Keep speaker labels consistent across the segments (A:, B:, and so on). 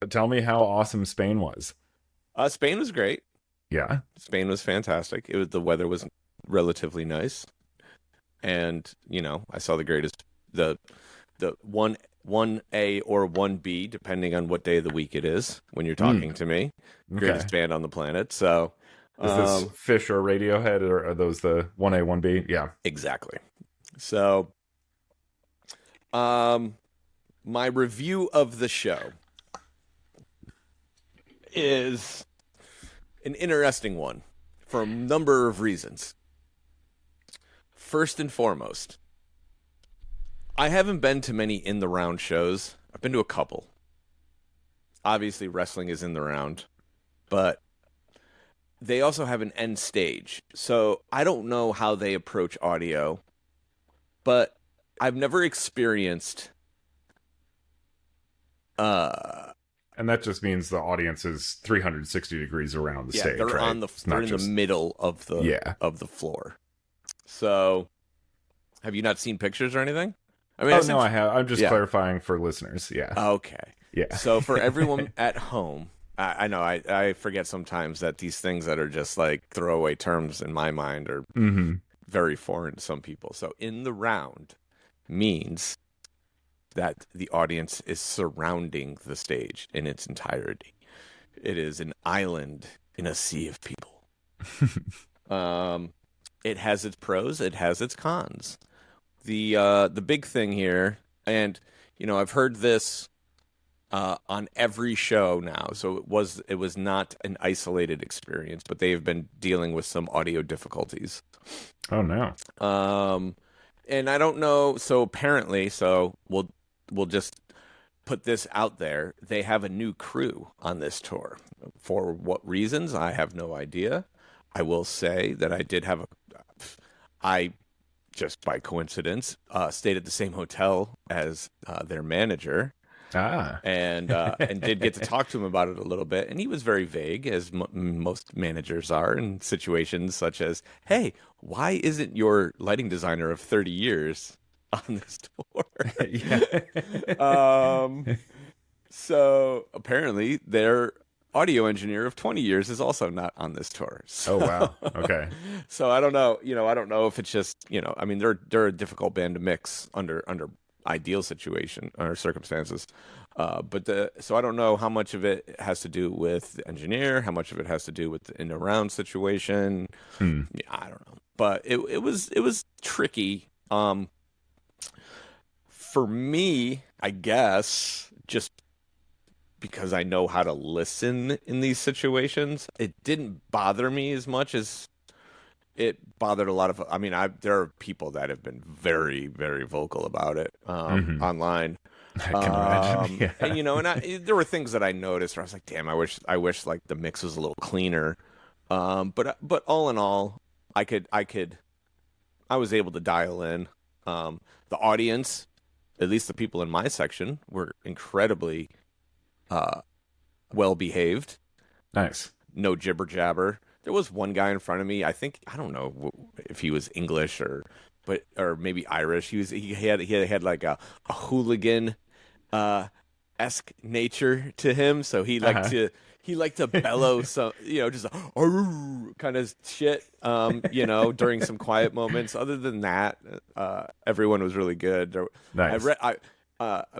A: tell me how awesome Spain was.
B: Spain was great.
A: Yeah.
B: Spain was fantastic. The weather was relatively nice, and I saw the one A or one B, depending on what day of the week it is when you're
A: Mm,
B: talking to me.
A: okay.
B: Greatest band on the planet. So,
A: Is this
B: um,
A: Fish or Radiohead, or are those the 1A, 1B? Yeah.
B: exactly. So, um, my review of the show is an interesting one for a number of reasons. First and foremost, I haven't been to many in the round shows. I've been to a couple. Obviously, wrestling is in the round, but they also have an end stage. So I don't know how they approach audio, but I've never experienced uh
A: And that just means the audience is 360 degrees around the
B: yeah,
A: stage, right? It's
B: they're
A: not
B: in the
A: just,
B: middle of
A: yeah.
B: the floor. So, have you not seen pictures or anything? I mean, I
A: Oh, no,
B: sent
A: I
B: you,
A: have. I'm just
B: yeah.
A: clarifying for listeners. Yeah.
B: Okay.
A: Yeah.
B: So for everyone at home, I know I forget sometimes that these things that are just like throwaway terms in my mind are
A: hmm
B: very foreign to some people. So in the round means that the audience is surrounding the stage in its entirety. It is an island in a sea of people. Um, it has its pros, it has its cons. The big thing here, and I've heard this on every show now, so it was not an isolated experience, but they have been dealing with some audio difficulties.
A: Oh, no.
B: Um, and I don't know. So apparently, we'll just put this out there. They have a new crew on this tour. For what reasons, I have no idea. I will say that I just by coincidence stayed at the same hotel as their manager,
A: Ah.
B: and did get to talk to him about it a little bit, and he was very vague, as most managers are in situations such as, "Hey, why isn't your lighting designer of 30 years on this
A: Yeah.
B: tour?" So apparently their audio engineer of 20 years is also not on this tour.
A: Oh,
B: So,
A: wow. Okay.
B: so I don't know. I don't know if it's just, I mean, they're a difficult band to mix under ideal situation or circumstances. So I don't know how much of it has to do with the engineer, how much of it has to do with the in around situation.
A: Hmm.
B: Yeah, I don't know, but it was tricky. For me, I guess, just because I know how to listen in these situations, it didn't bother me as much as it bothered a lot of. I mean, there are people that have been very, very vocal about it
A: hmm
B: online.
A: I can imagine.
B: And
A: Yeah.
B: there were things that I noticed where I was like, "Damn, I wish like the mix was a little cleaner." But all in all, I was able to dial in. The audience, at least the people in my section, were incredibly uh, well behaved.
A: Nice.
B: No jibber jabber. There was one guy in front of me. I don't know if he was English or maybe Irish. He had like a hooligan uh, esque nature to him. So
A: Uh-huh.
B: he liked to bellow some, just kind of shit, during some quiet moments. Other than that, everyone was really good.
A: Nice.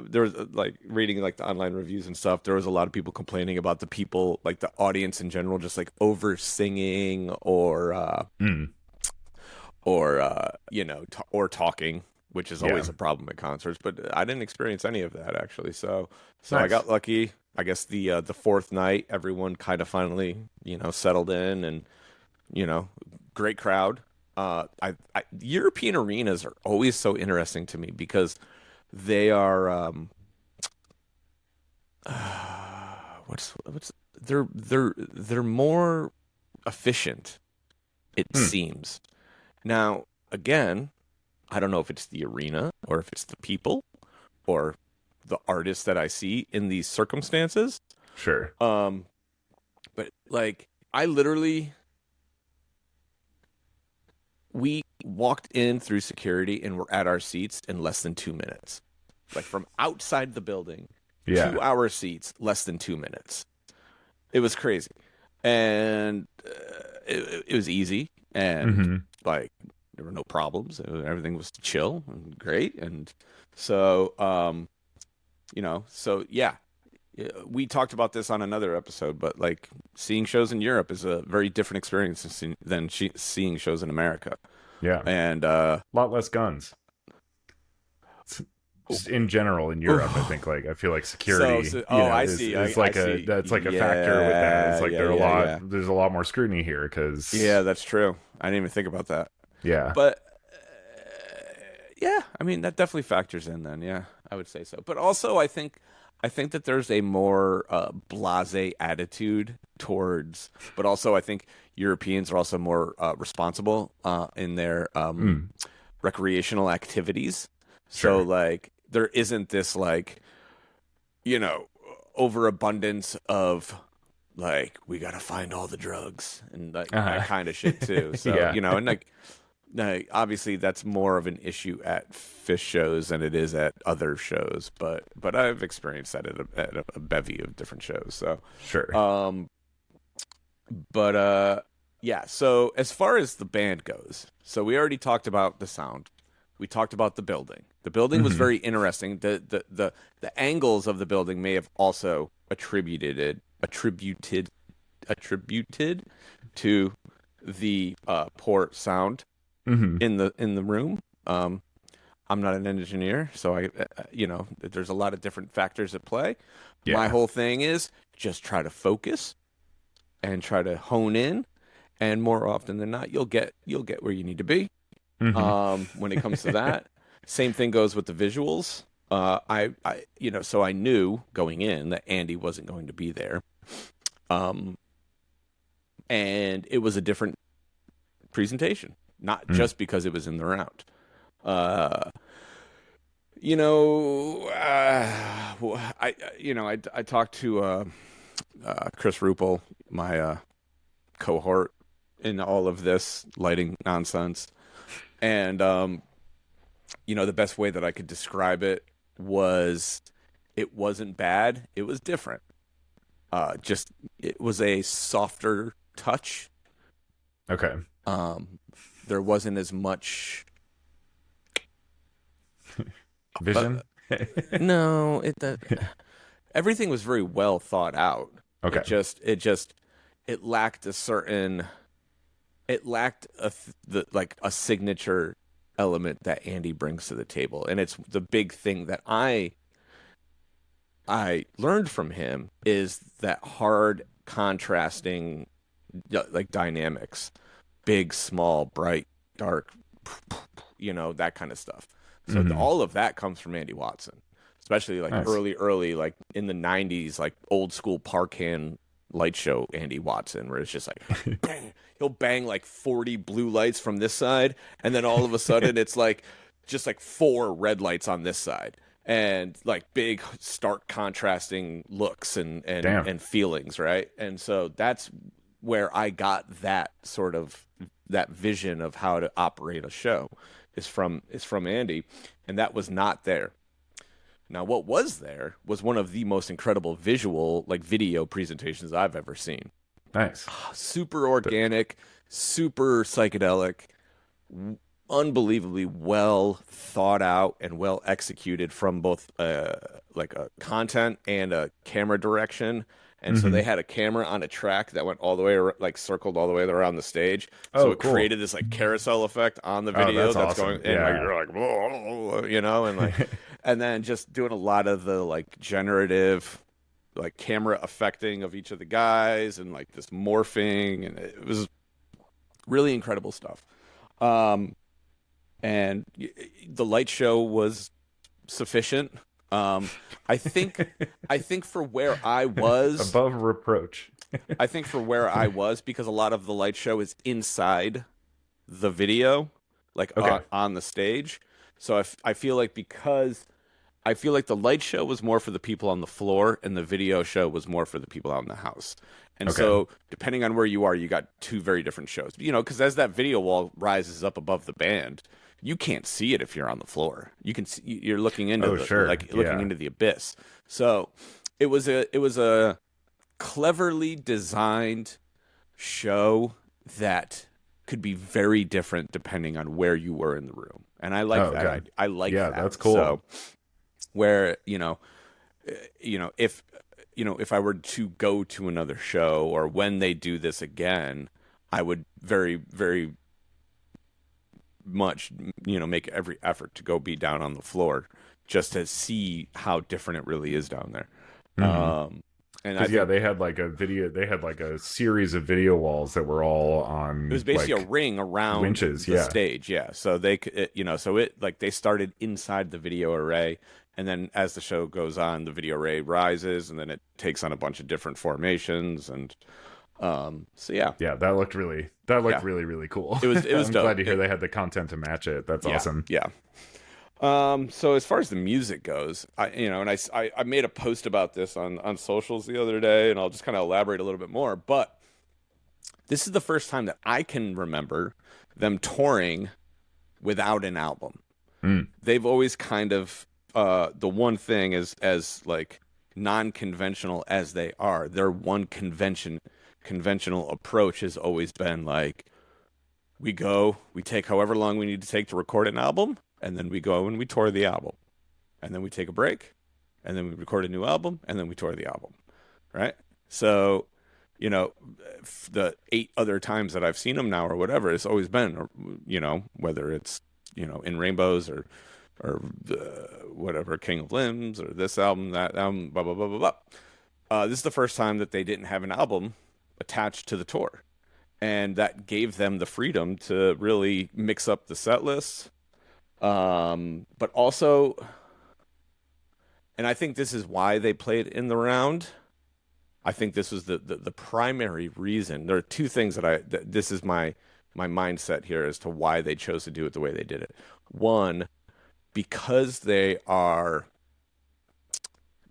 B: There was like reading like the online reviews and stuff. There was a lot of people complaining about the people, like the audience in general, just like over singing
A: Mm.
B: or talking, which is
A: Yeah.
B: always a problem at concerts. But I didn't experience any of that actually. So I
A: Nice.
B: got lucky. I guess the fourth night, everyone kind of finally settled in, and you know, great crowd. European arenas are always so interesting to me because they are what's they're more efficient, it
A: Hmm.
B: seems. Now, again, I don't know if it's the arena or if it's the people or the artists that I see in these circumstances.
A: Sure.
B: Um, but like I literally we walked in through security and were at our seats in less than 2 minutes. Like from outside the building
A: Yeah.
B: 2-hour seats, less than 2 minutes. It was crazy. And it was easy. And
A: Hmm.
B: like, there were no problems. Everything was chill and great. And so, so yeah, we talked about this on another episode, but like seeing shows in Europe is a very different experience than seeing shows in America.
A: Yeah.
B: And
A: A lot less guns. Just in general in Europe, I think I feel like security,
B: I
A: is,
B: see.
A: is
B: I
A: like
B: see.
A: that's like a factor with that. It's like
B: Yeah.
A: there's a lot more scrutiny here because
B: Yeah, that's true. I didn't even think about that.
A: yeah.
B: But yeah, I mean that definitely factors in then. Yeah, I would say so. But also I think that there's a more blasé attitude towards, but also I think Europeans are also more responsible in their recreational activities. So
A: Sure.
B: like there isn't this like, overabundance of like we gotta find all the drugs and like that kind of shit too. So
A: Yeah.
B: and like obviously that's more of an issue at fish shows than it is at other shows, but I've experienced that at a bevy of different shows. So
A: Sure.
B: yeah. So as far as the band goes, so we already talked about the sound. We talked about the building. The building was very interesting. The angles of the building may have also attributed to the poor sound in the room. I'm not an engineer, so there's a lot of different factors at play.
A: Yeah.
B: My whole thing is just try to focus and try to hone in, and more often than not, you'll get where you need to be. When it comes to that, same thing goes with the visuals. So I knew going in that Andy wasn't going to be there. And it was a different presentation, not just because it was in the round. I talked to Chris Ruppel, my cohort in all of this lighting nonsense. And, the best way that I could describe it was it wasn't bad. It was different. It was a softer touch.
A: Okay.
B: There wasn't as much
A: Vision.
B: no, everything was very well thought out.
A: Okay.
B: It lacked a certain, a signature element that Andy brings to the table. And it's the big thing that I learned from him is that hard contrasting like dynamics, big, small, bright, dark, that kind of stuff. So all of that comes from Andy Watson, especially like
A: Nice.
B: early, like in the 90s, like old school Parkan light show Andy Watson, where it's just like, bang, he'll bang like 40 blue lights from this side, and then all of a sudden it's like just like 4 red lights on this side, and like big, stark, contrasting looks and feelings, right? And so that's where I got that sort of that vision of how to operate a show is from Andy, and that was not there. Now, what was there was one of the most incredible video presentations I've ever seen.
A: Nice.
B: Super organic, super psychedelic, unbelievably well thought out and well executed from both like a content and a camera direction. And so they had a camera on a track that went all the way, like circled all the way around the stage. So it created this like carousel effect on the video
A: that's awesome.
B: going, and like, you're like, whoa, and like, and then just doing a lot of the like generative, like camera affecting of each of the guys and like this morphing. And it was really incredible stuff. And the light show was sufficient. I think for where I was
A: above reproach.
B: I think for where I was, because a lot of the light show is inside the video, like on the stage. So I feel like the light show was more for the people on the floor and the video show was more for the people out in the house. And so depending on where you are, you got 2 very different shows, because as that video wall rises up above the band, you can't see it if you're on the floor. You can see, you're looking into looking into the abyss. So it was a cleverly designed show that could be very different depending on where you were in the room. And I like that.
A: Okay.
B: I like that.
A: That's cool.
B: So where, if I were to go to another show, or when they do this again, I would very, very much, make every effort to go be down on the floor just to see how different it really is down there.
A: Mm-hmm.
B: And
A: they had like a series of video walls that were all on.
B: It was basically a ring around
A: winches,
B: the stage. Yeah. So they started inside the video array. And then as the show goes on, the video array rises, and then it takes on a bunch of different formations. And yeah,
A: that looked really really cool.
B: It was
A: I'm
B: dope.
A: glad to hear they had the content to match it. That's awesome.
B: Yeah. So as far as the music goes, I made a post about this on socials the other day, and I'll just kind of elaborate a little bit more. But this is the first time that I can remember them touring without an album. They've always kind of the one thing is, as like non-conventional as they are, their one conventional approach has always been like, we take however long we need to take to record an album, and then we go and we tour the album, and then we take a break, and then we record a new album, and then we tour the album, right? So, the 8 other times that I've seen them now or whatever, it's always been, whether it's, In Rainbows or whatever, King of Limbs, or this album, that album, blah, blah, blah, blah, blah. This is the first time that they didn't have an album attached to the tour. And that gave them the freedom to really mix up the set lists. But also, and I think this is why they played in the round. I think this was the primary reason. There are 2 things that this is my mindset here as to why they chose to do it the way they did it. One, because they are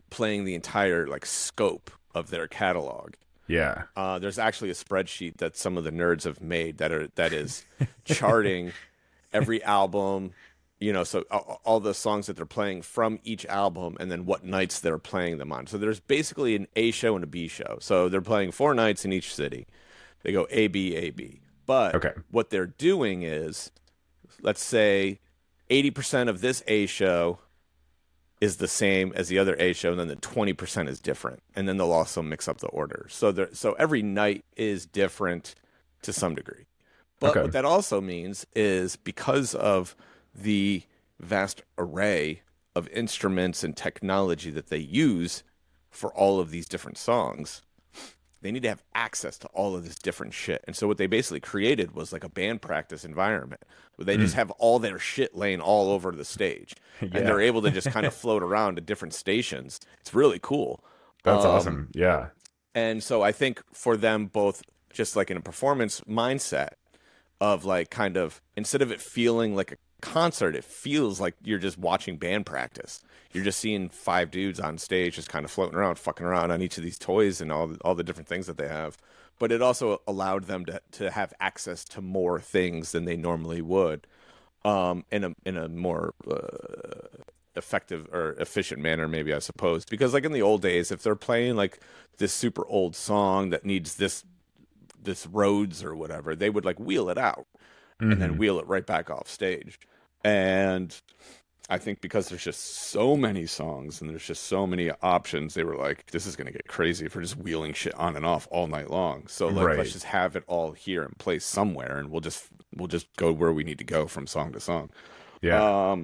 B: playing the entire scope of their catalog.
A: Yeah.
B: There's actually a spreadsheet that some of the nerds have made that is charting every album, so all the songs that they're playing from each album, and then what nights they're playing them on. So there's basically an A show and a B show. So they're playing 4 nights in each city. They go A, B, A, B. But what they're doing is, let's say 80% of this A show is the same as the other A show, and then the 20% is different. And then they'll also mix up the order. So every night is different to some degree. But what that also means is, because of the vast array of instruments and technology that they use for all of these different songs, they need to have access to all of this different shit. And so what they basically created was like a band practice environment where they just have all their shit laying all over the stage. And they're able to just kind of float around to different stations. It's really cool.
A: That's awesome. Yeah.
B: And so I think for them both, just like in a performance mindset of kind of, instead of it feeling like a concert, it feels like you're just watching band practice. You're just seeing 5 dudes on stage just kind of floating around, fucking around on each of these toys and all the different things that they have. But it also allowed them to have access to more things than they normally would, in a more effective or efficient manner, maybe, I suppose. Because in the old days, if they're playing this super old song that needs this Rhodes or whatever, they would wheel it out and then wheel it right back off stage. And I think because there's just so many songs and there's just so many options, they were like, this is going to get crazy if we're just wheeling shit on and off all night long. So let's just have it all here in place somewhere, and we'll just go where we need to go from song to song.
A: Yeah.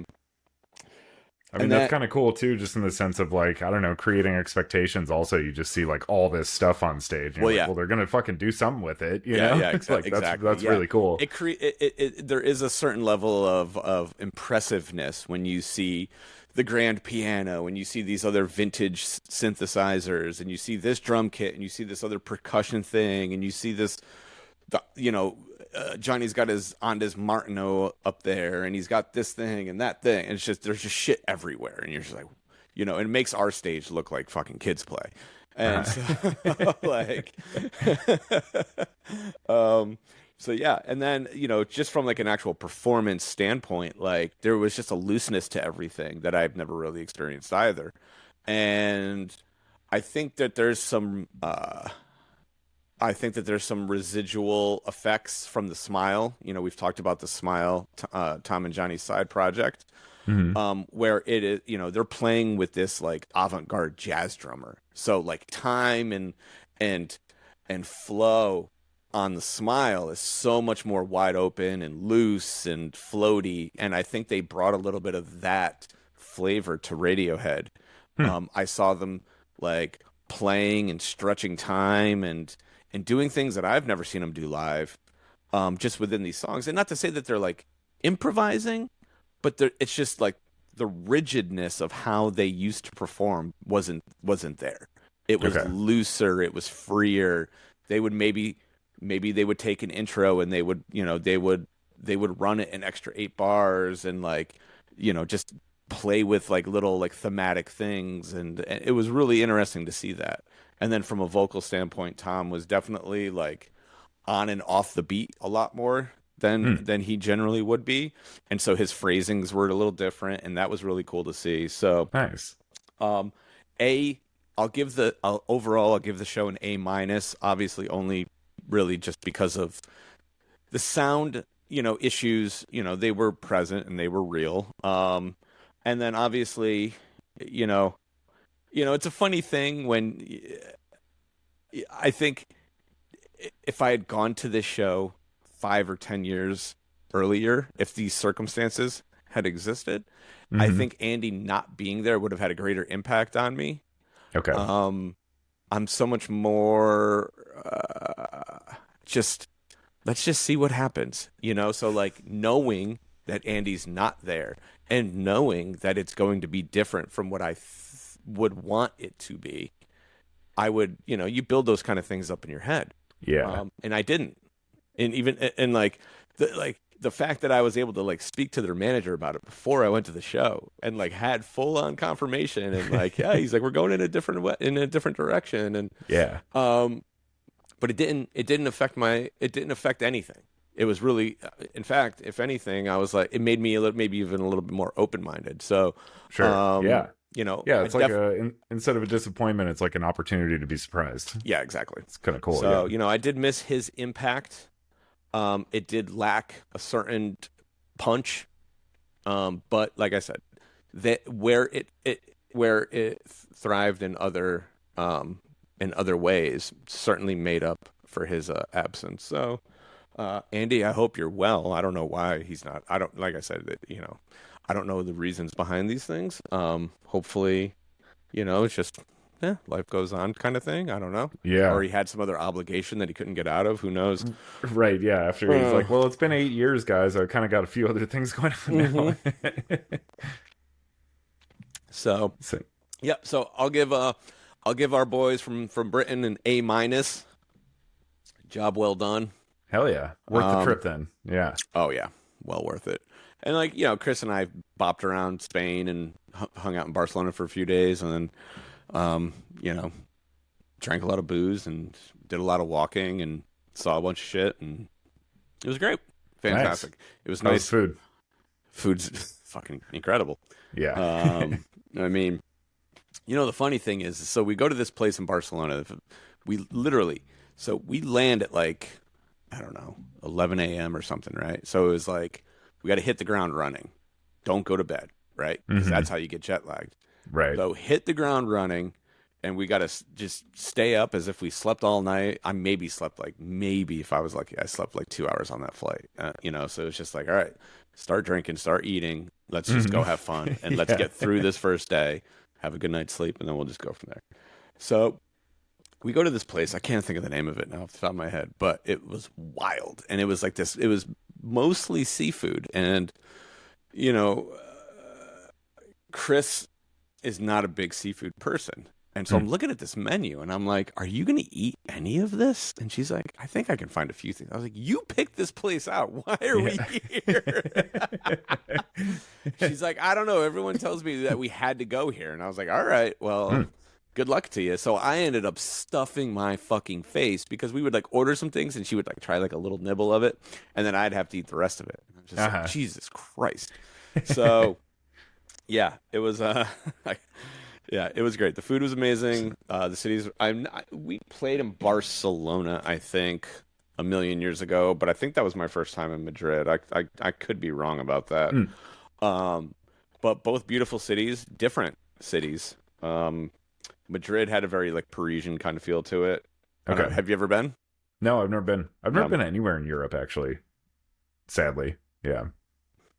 A: I mean, that's kind of cool too, just in the sense of I don't know, creating expectations. Also, you just see all this stuff on stage. And well, they're gonna fucking do something with it. You know?
B: Yeah, exactly.
A: That's really cool.
B: There is a certain level of impressiveness when you see the grand piano, and you see these other vintage synthesizers, and you see this drum kit, and you see this other percussion thing, and you see this, Johnny's got his Martineau up there, and he's got this thing and that thing, and there's just shit everywhere, and you're just like, and it makes our stage look like fucking kids play, and So yeah, and then just from like an actual performance standpoint, like there was just a looseness to everything that I've never really experienced either, and I think that there's some residual effects from the Smile. We've talked about the Smile, Tom and Johnny's side project, where it is, they're playing with this like avant-garde jazz drummer. So like time and flow on the Smile is so much more wide open and loose and floaty, and I think they brought a little bit of that flavor to Radiohead. I saw them like playing and stretching time and doing things that I've never seen them do live, just within these songs. And not to say that they're like improvising, but it's just like the rigidness of how they used to perform wasn't there. It was looser, it was freer. They would maybe they would take an intro and they would run it an extra 8 bars and like just play with like little like thematic things, and it was really interesting to see that. And then from a vocal standpoint, Tom was definitely like on and off the beat a lot more than he generally would be, and so his phrasings were a little different, and that was really cool to see. So
A: nice.
B: I'll give the show an A-. Obviously, only really just because of the sound, issues. They were present and they were real. And then obviously, it's a funny thing when I think if I had gone to this show 5 or 10 years earlier, if these circumstances had existed, I think Andy not being there would have had a greater impact on me.
A: Okay.
B: I'm so much more let's just see what happens, So like knowing that Andy's not there and knowing that it's going to be different from what I would want it to be, I would, you build those kind of things up in your head.
A: Yeah.
B: And I didn't. And even the fact that I was able to like speak to their manager about it before I went to the show and like had full on confirmation and like, yeah, he's like, we're going in a different direction. And
A: yeah.
B: But it didn't affect anything. It was really, in fact, if anything, I was like, it made me maybe even a little bit more open-minded. So,
A: sure. Yeah. It's like instead of a disappointment, it's like an opportunity to be surprised.
B: Yeah, exactly.
A: It's kind of cool.
B: So, I did miss his impact. It did lack a certain punch. But like I said, that where it thrived in other ways certainly made up for his absence. So, Andy, I hope you're well. I don't know why he's not. Like I said, I don't know the reasons behind these things. Hopefully, it's just, life goes on kind of thing. I don't know.
A: Yeah.
B: Or he had some other obligation that he couldn't get out of. Who knows?
A: Right. Yeah. After he's like, well, it's been 8 years, guys. I kind of got a few other things going on now.
B: So, yeah. So I'll give our boys from Britain an A-. Job well done.
A: Hell yeah. Worth the trip then. Yeah.
B: Oh yeah. Well worth it. And like, Chris and I bopped around Spain and hung out in Barcelona for a few days, and then, drank a lot of booze and did a lot of walking and saw a bunch of shit, and it was great. Fantastic. Nice. It was nice
A: food.
B: Food's fucking incredible.
A: Yeah.
B: I mean, the funny thing is, so we go to this place in Barcelona. We land at like, I don't know, 11 a.m. or something, right? So it was like, we got to hit the ground running. Don't go to bed, right? Because that's how you get jet lagged.
A: Right.
B: So hit the ground running, and we got to just stay up as if we slept all night. I maybe if I was lucky, I slept like 2 hours on that flight. So it's just like, all right, start drinking, start eating. Let's just go have fun, and let's get through this first day, have a good night's sleep, and then we'll just go from there. So we go to this place. I can't think of the name of it now off the top of my head, but it was wild. And it was like this, it was mostly seafood. And, Chris is not a big seafood person. And so I'm looking at this menu and I'm like, are you going to eat any of this? And she's like, I think I can find a few things. I was like, you picked this place out. Why are we here? She's like, I don't know. Everyone tells me that we had to go here. And I was like, all right, well, good luck to you. So I ended up stuffing my fucking face because we would like order some things and she would like try like a little nibble of it, and then I'd have to eat the rest of it. And I'm just like, Jesus Christ. So yeah, it was yeah, it was great. The food was amazing. The cities. We played in Barcelona, I think, a million years ago, but I think that was my first time in Madrid. I could be wrong about that. But both beautiful cities, different cities. Madrid had a very like Parisian kind of feel to it.
A: Okay.
B: Have you ever been?
A: No, I've never been. I've never been anywhere in Europe, actually. Sadly, yeah.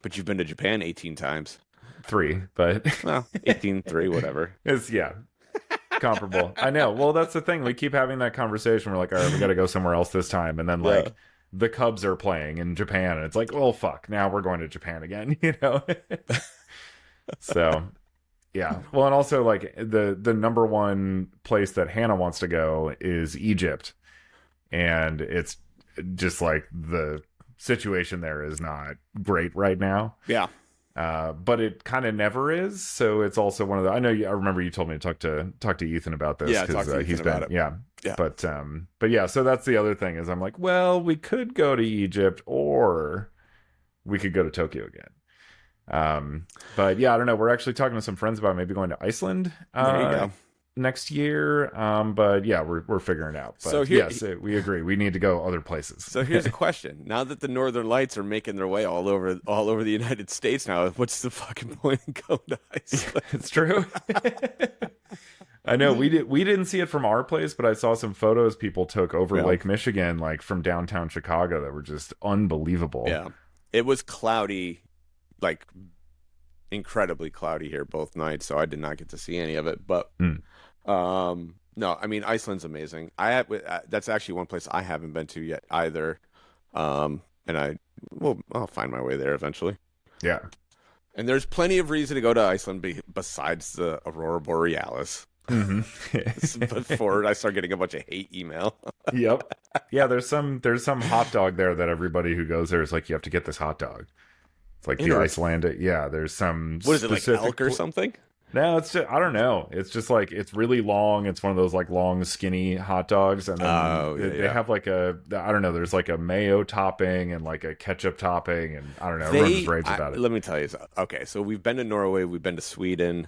B: But you've been to Japan 18 times.
A: 3, but
B: well, 18, 3, whatever.
A: It's comparable. I know. Well, that's the thing. We keep having that conversation. We're like, all right, we got to go somewhere else this time, and then like the Cubs are playing in Japan, and it's like, well, fuck, now we're going to Japan again, you know. So, yeah. Well, and also like the number one place that Hannah wants to go is Egypt, and it's just like the situation there is not great right now.
B: Yeah.
A: But it kind of never is. So it's also one of the. I remember you told me to talk to Ethan about this.
B: Yeah, talk to Ethan about it.
A: Yeah. But yeah. So that's the other thing is I'm like, well, we could go to Egypt or we could go to Tokyo again. But yeah, I don't know. We're actually talking to some friends about maybe going to Iceland.
B: There you go.
A: Next year, but yeah, we're figuring it out. But so yes, we agree. We need to go other places.
B: So here's a question: now that the Northern Lights are making their way all over the United States, now what's the fucking point in going to Iceland?
A: It's true. I know we didn't see it from our place, but I saw some photos people took over Lake Michigan, like from downtown Chicago, that were just unbelievable.
B: Yeah, it was cloudy, like incredibly cloudy here both nights, so I did not get to see any of it, but. No, I mean Iceland's amazing. That's actually one place I haven't been to yet either. And I'll find my way there eventually.
A: Yeah.
B: And there's plenty of reason to go to Iceland besides the Aurora Borealis. Before I start getting a bunch of hate email.
A: Yep. Yeah, there's some hot dog there that everybody who goes there is like, you have to get this hot dog. It's like the Icelandic. Yeah, there's some.
B: What is it, like elk or something?
A: No, it's just, I don't know. It's just like, it's really long. It's one of those like long, skinny hot dogs. And then they have like I don't know, there's like a mayo topping and like a ketchup topping. And I don't know, everyone just raves about it.
B: Let me tell you something. Okay, so we've been to Norway, we've been to Sweden,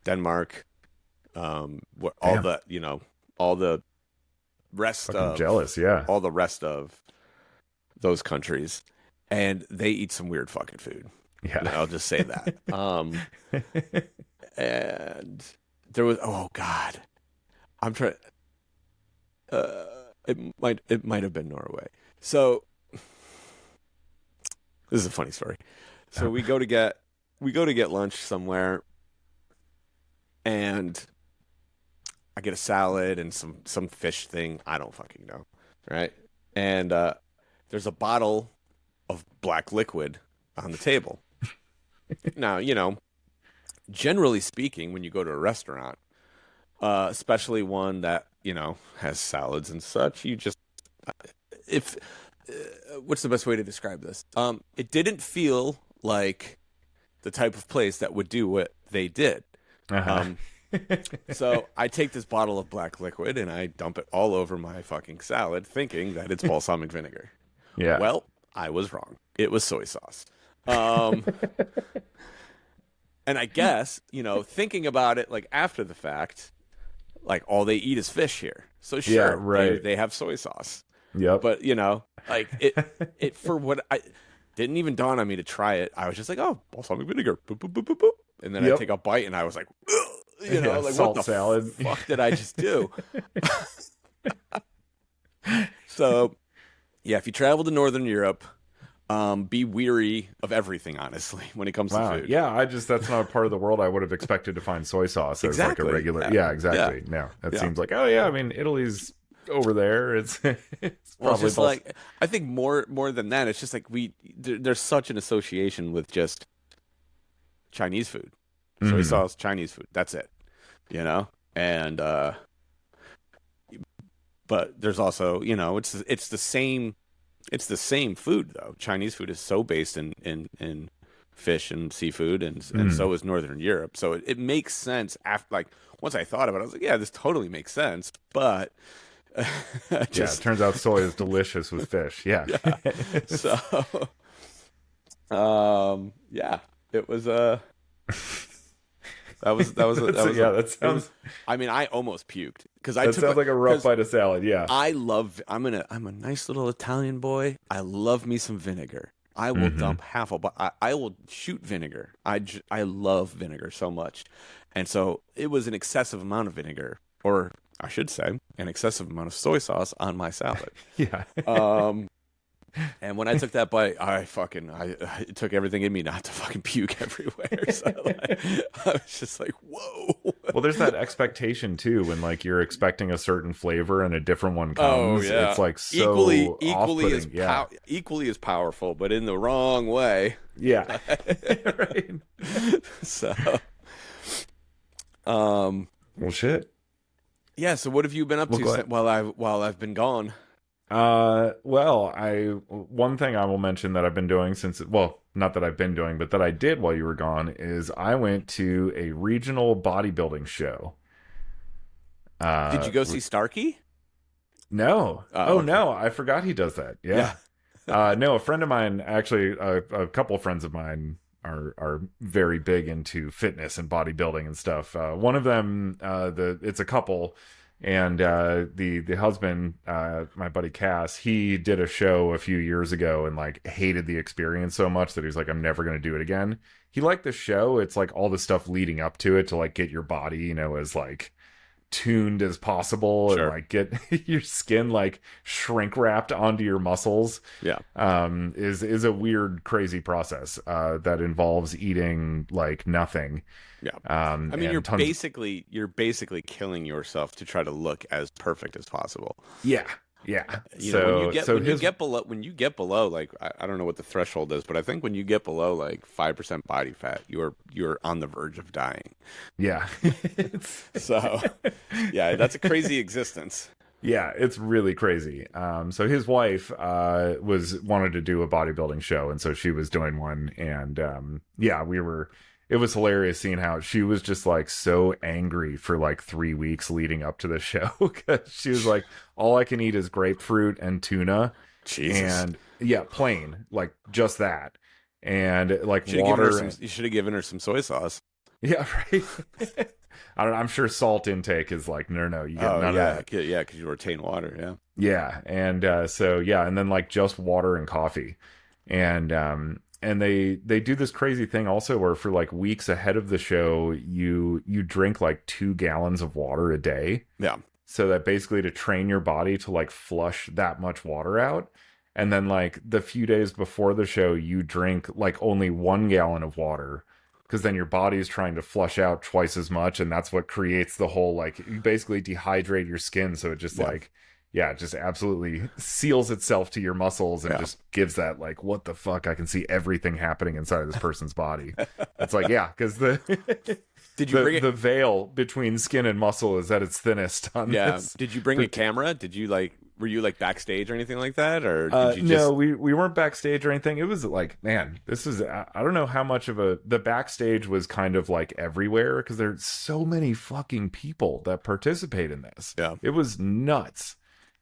B: Denmark, all the rest
A: fucking
B: of.
A: Jealous, yeah.
B: All the rest of those countries. And they eat some weird fucking food. Yeah, I'll just say that. And there was, oh God, I'm trying. It might have been Norway. So this is a funny story. So we go to get lunch somewhere, and I get a salad and some fish thing. I don't fucking know, right? And there's a bottle of black liquid on the table. Now, generally speaking, when you go to a restaurant, especially one that, has salads and such, you just, what's the best way to describe this? It didn't feel like the type of place that would do what they did. So I take this bottle of black liquid and I dump it all over my fucking salad, thinking that it's balsamic vinegar.
A: Yeah.
B: Well, I was wrong. It was soy sauce. And I guess, thinking about it like after the fact, like all they eat is fish here. So sure,
A: yeah, right.
B: they have soy sauce.
A: Yep.
B: But, like it for what I didn't even dawn on me to try it. I was just like, oh, balsamic vinegar. Boop, boop, boop, boop, boop. And then I take a bite and I was like, like
A: salt
B: what the
A: salad.
B: Fuck did I just do? So, yeah, if you travel to Northern Europe, be weary of everything, honestly, when it comes to food.
A: Yeah, that's not a part of the world I would have expected to find soy sauce as like a regular. Yeah, exactly. Yeah. No, that seems like, oh yeah, I mean, Italy's over there. It's
B: well, it's just like, I think more than that, it's just like there's such an association with just Chinese food, soy sauce, Chinese food. That's it, and but there's also, it's the same. It's the same food though. Chinese food is so based in fish and seafood, and so is Northern Europe. So it makes sense after, like, once I thought about it, I was like, yeah, this totally makes sense. But
A: Yeah, it turns out soy is delicious with fish. Yeah.
B: yeah. So yeah, it was
A: that sounds.
B: I mean, I almost puked because
A: That sounds like a rough bite of salad. Yeah.
B: I'm a nice little Italian boy. I love me some vinegar. I will dump half a bottle. I will shoot vinegar. I love vinegar so much. And so it was an excessive amount of vinegar, or I should say, an excessive amount of soy sauce on my salad.
A: Yeah.
B: And when I took that bite, it took everything in me not to fucking puke everywhere. So I was just like, whoa.
A: Well, there's that expectation too when like you're expecting a certain flavor and a different one comes.
B: Oh yeah,
A: it's like so
B: equally as powerful, but in the wrong way.
A: Yeah. Right.
B: So,
A: well, shit.
B: Yeah. So, what have you been up to while I've been gone?
A: Well, one thing I will mention that I've been doing not that I've been doing, but that I did while you were gone is I went to a regional bodybuilding show.
B: Did you go see Starkey?
A: No.
B: Okay.
A: No, I forgot he does that. Yeah. No, a friend of mine, actually, a couple of friends of mine are very big into fitness and bodybuilding and stuff. One of them, it's a couple. And the husband, my buddy Cass, he did a show a few years ago and like hated the experience so much that he was like, I'm never going to do it again. He liked the show. It's like all the stuff leading up to it to like get your body, as like tuned as possible.
B: Sure.
A: And like get your skin like shrink wrapped onto your muscles.
B: Yeah.
A: Is a weird, crazy process that involves eating like nothing.
B: Yeah. I mean, you're basically killing yourself to try to look as perfect as possible.
A: Yeah. Yeah.
B: When you get below like, I don't know what the threshold is, but I think when you get below like 5% body fat, you're on the verge of dying.
A: Yeah.
B: So yeah, that's a crazy existence.
A: Yeah, it's really crazy. So his wife wanted to do a bodybuilding show, and so she was doing one, and it was hilarious seeing how she was just like so angry for like 3 weeks leading up to the show because she was like, all I can eat is grapefruit and tuna.
B: Jesus.
A: And yeah, plain, like just that. And like
B: you should have given her some soy sauce.
A: Yeah, right. I'm sure salt intake is like, no, you get none of that.
B: Yeah, because you retain water, yeah.
A: Yeah, and and then like just water and coffee. And they do this crazy thing also where for like weeks ahead of the show, you drink like 2 gallons of water a day.
B: Yeah.
A: So that basically to train your body to like flush that much water out. And then like the few days before the show, you drink like only 1 gallon of water because then your body is trying to flush out twice as much. And that's what creates the whole, like, you basically dehydrate your skin. So it just it just absolutely seals itself to your muscles and just gives that, like, what the fuck? I can see everything happening inside of this person's body. It's like, yeah, because the veil between skin and muscle is at its thinnest on this.
B: Did you bring a camera? Were you like backstage or anything like that? Or did you
A: No, we weren't backstage or anything. It was like, man, this is, I don't know how much of the backstage was kind of like everywhere because there's so many fucking people that participate in this.
B: Yeah.
A: It was nuts.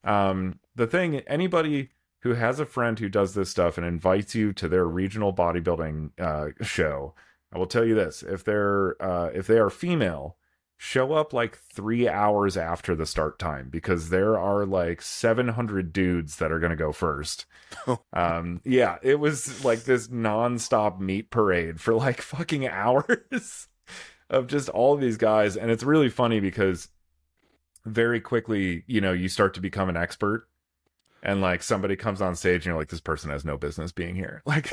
A: The thing, anybody who has a friend who does this stuff and invites you to their regional bodybuilding show, I will tell you this: if they are female, show up like 3 hours after the start time because there are like 700 dudes that are going to go first. Yeah, it was like this nonstop meat parade for like fucking hours of just all of these guys, and it's really funny because very quickly, you start to become an expert, and like somebody comes on stage and you're like, this person has no business being here. Like,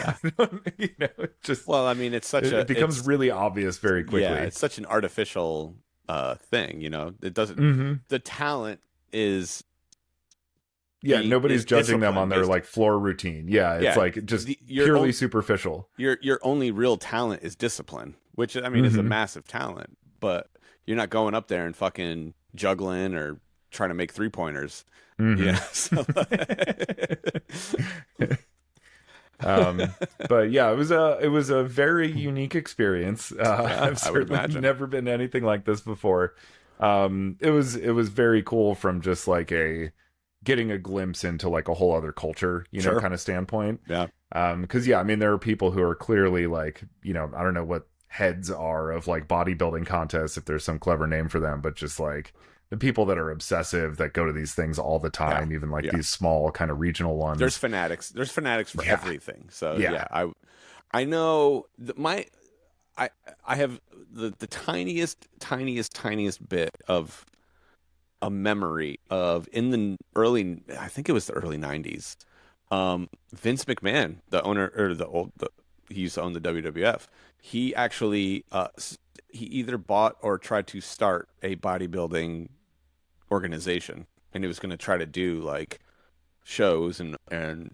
A: it just,
B: well, I mean, it
A: becomes really obvious very quickly.
B: Yeah, it's such an artificial thing, it doesn't, the talent is,
A: nobody's judging them on their like floor routine. It's like just purely superficial.
B: Your only real talent is discipline, which I mean is a massive talent, but you're not going up there and fucking juggling or trying to make 3-pointers.
A: Um, but yeah, it was a very unique experience.
B: Yeah,
A: I've
B: I would
A: certainly
B: imagine.
A: never been to anything like this before. It was very cool from just like a getting a glimpse into like a whole other culture,
B: Sure.
A: kind of standpoint.
B: Yeah.
A: Because yeah, I mean, there are people who are clearly like, I don't know what heads are of like bodybuilding contests, if there's some clever name for them, but just like the people that are obsessive that go to these things all the
B: Yeah.
A: time, even like
B: Yeah.
A: these small kind of regional ones.
B: There's fanatics. There's fanatics for
A: Yeah.
B: everything. So
A: Yeah.
B: yeah, I know I have the tiniest bit of a memory of in the early, I think it was the early 90s. Vince McMahon, the owner, or he used to own the WWF. He actually he either bought or tried to start a bodybuilding organization, and he was going to try to do like shows and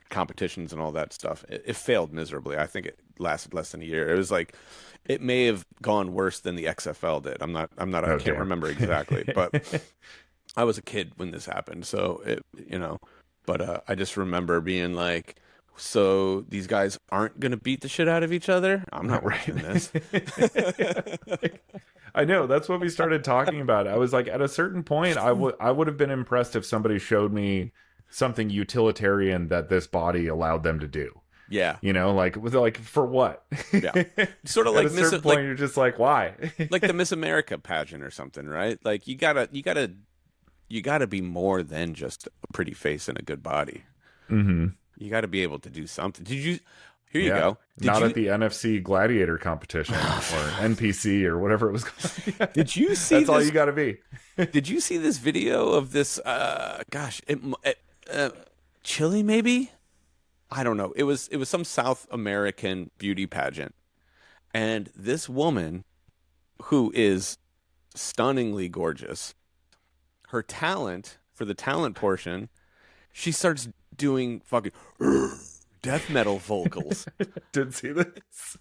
B: competitions and all that stuff. It failed miserably. I think it lasted less than a year. It was like it may have gone worse than the XFL did. I
A: Okay.
B: can't remember exactly, but I was a kid when this happened, so but I just remember being like, so these guys aren't going to beat the shit out of each other? I'm not watching this.
A: I know, that's what we started talking about. I was like, at a certain point, I would have been impressed if somebody showed me something utilitarian that this body allowed them to do.
B: Yeah.
A: Like for what?
B: Yeah. Sort of like
A: at a certain point, you're just like, why?
B: like the Miss America pageant or something, right? Like you gotta be more than just a pretty face and a good body.
A: Mm-hmm.
B: You got to be able to do something. Here you go.
A: Not at the NFC Gladiator competition or NPC or whatever it was called.
B: Did you see
A: That's all you got to be.
B: Did you see this video of this? Chile maybe? I don't know. It was some South American beauty pageant, and this woman, who is stunningly gorgeous, her talent for the talent portion, she starts doing fucking death metal vocals.
A: Didn't see this.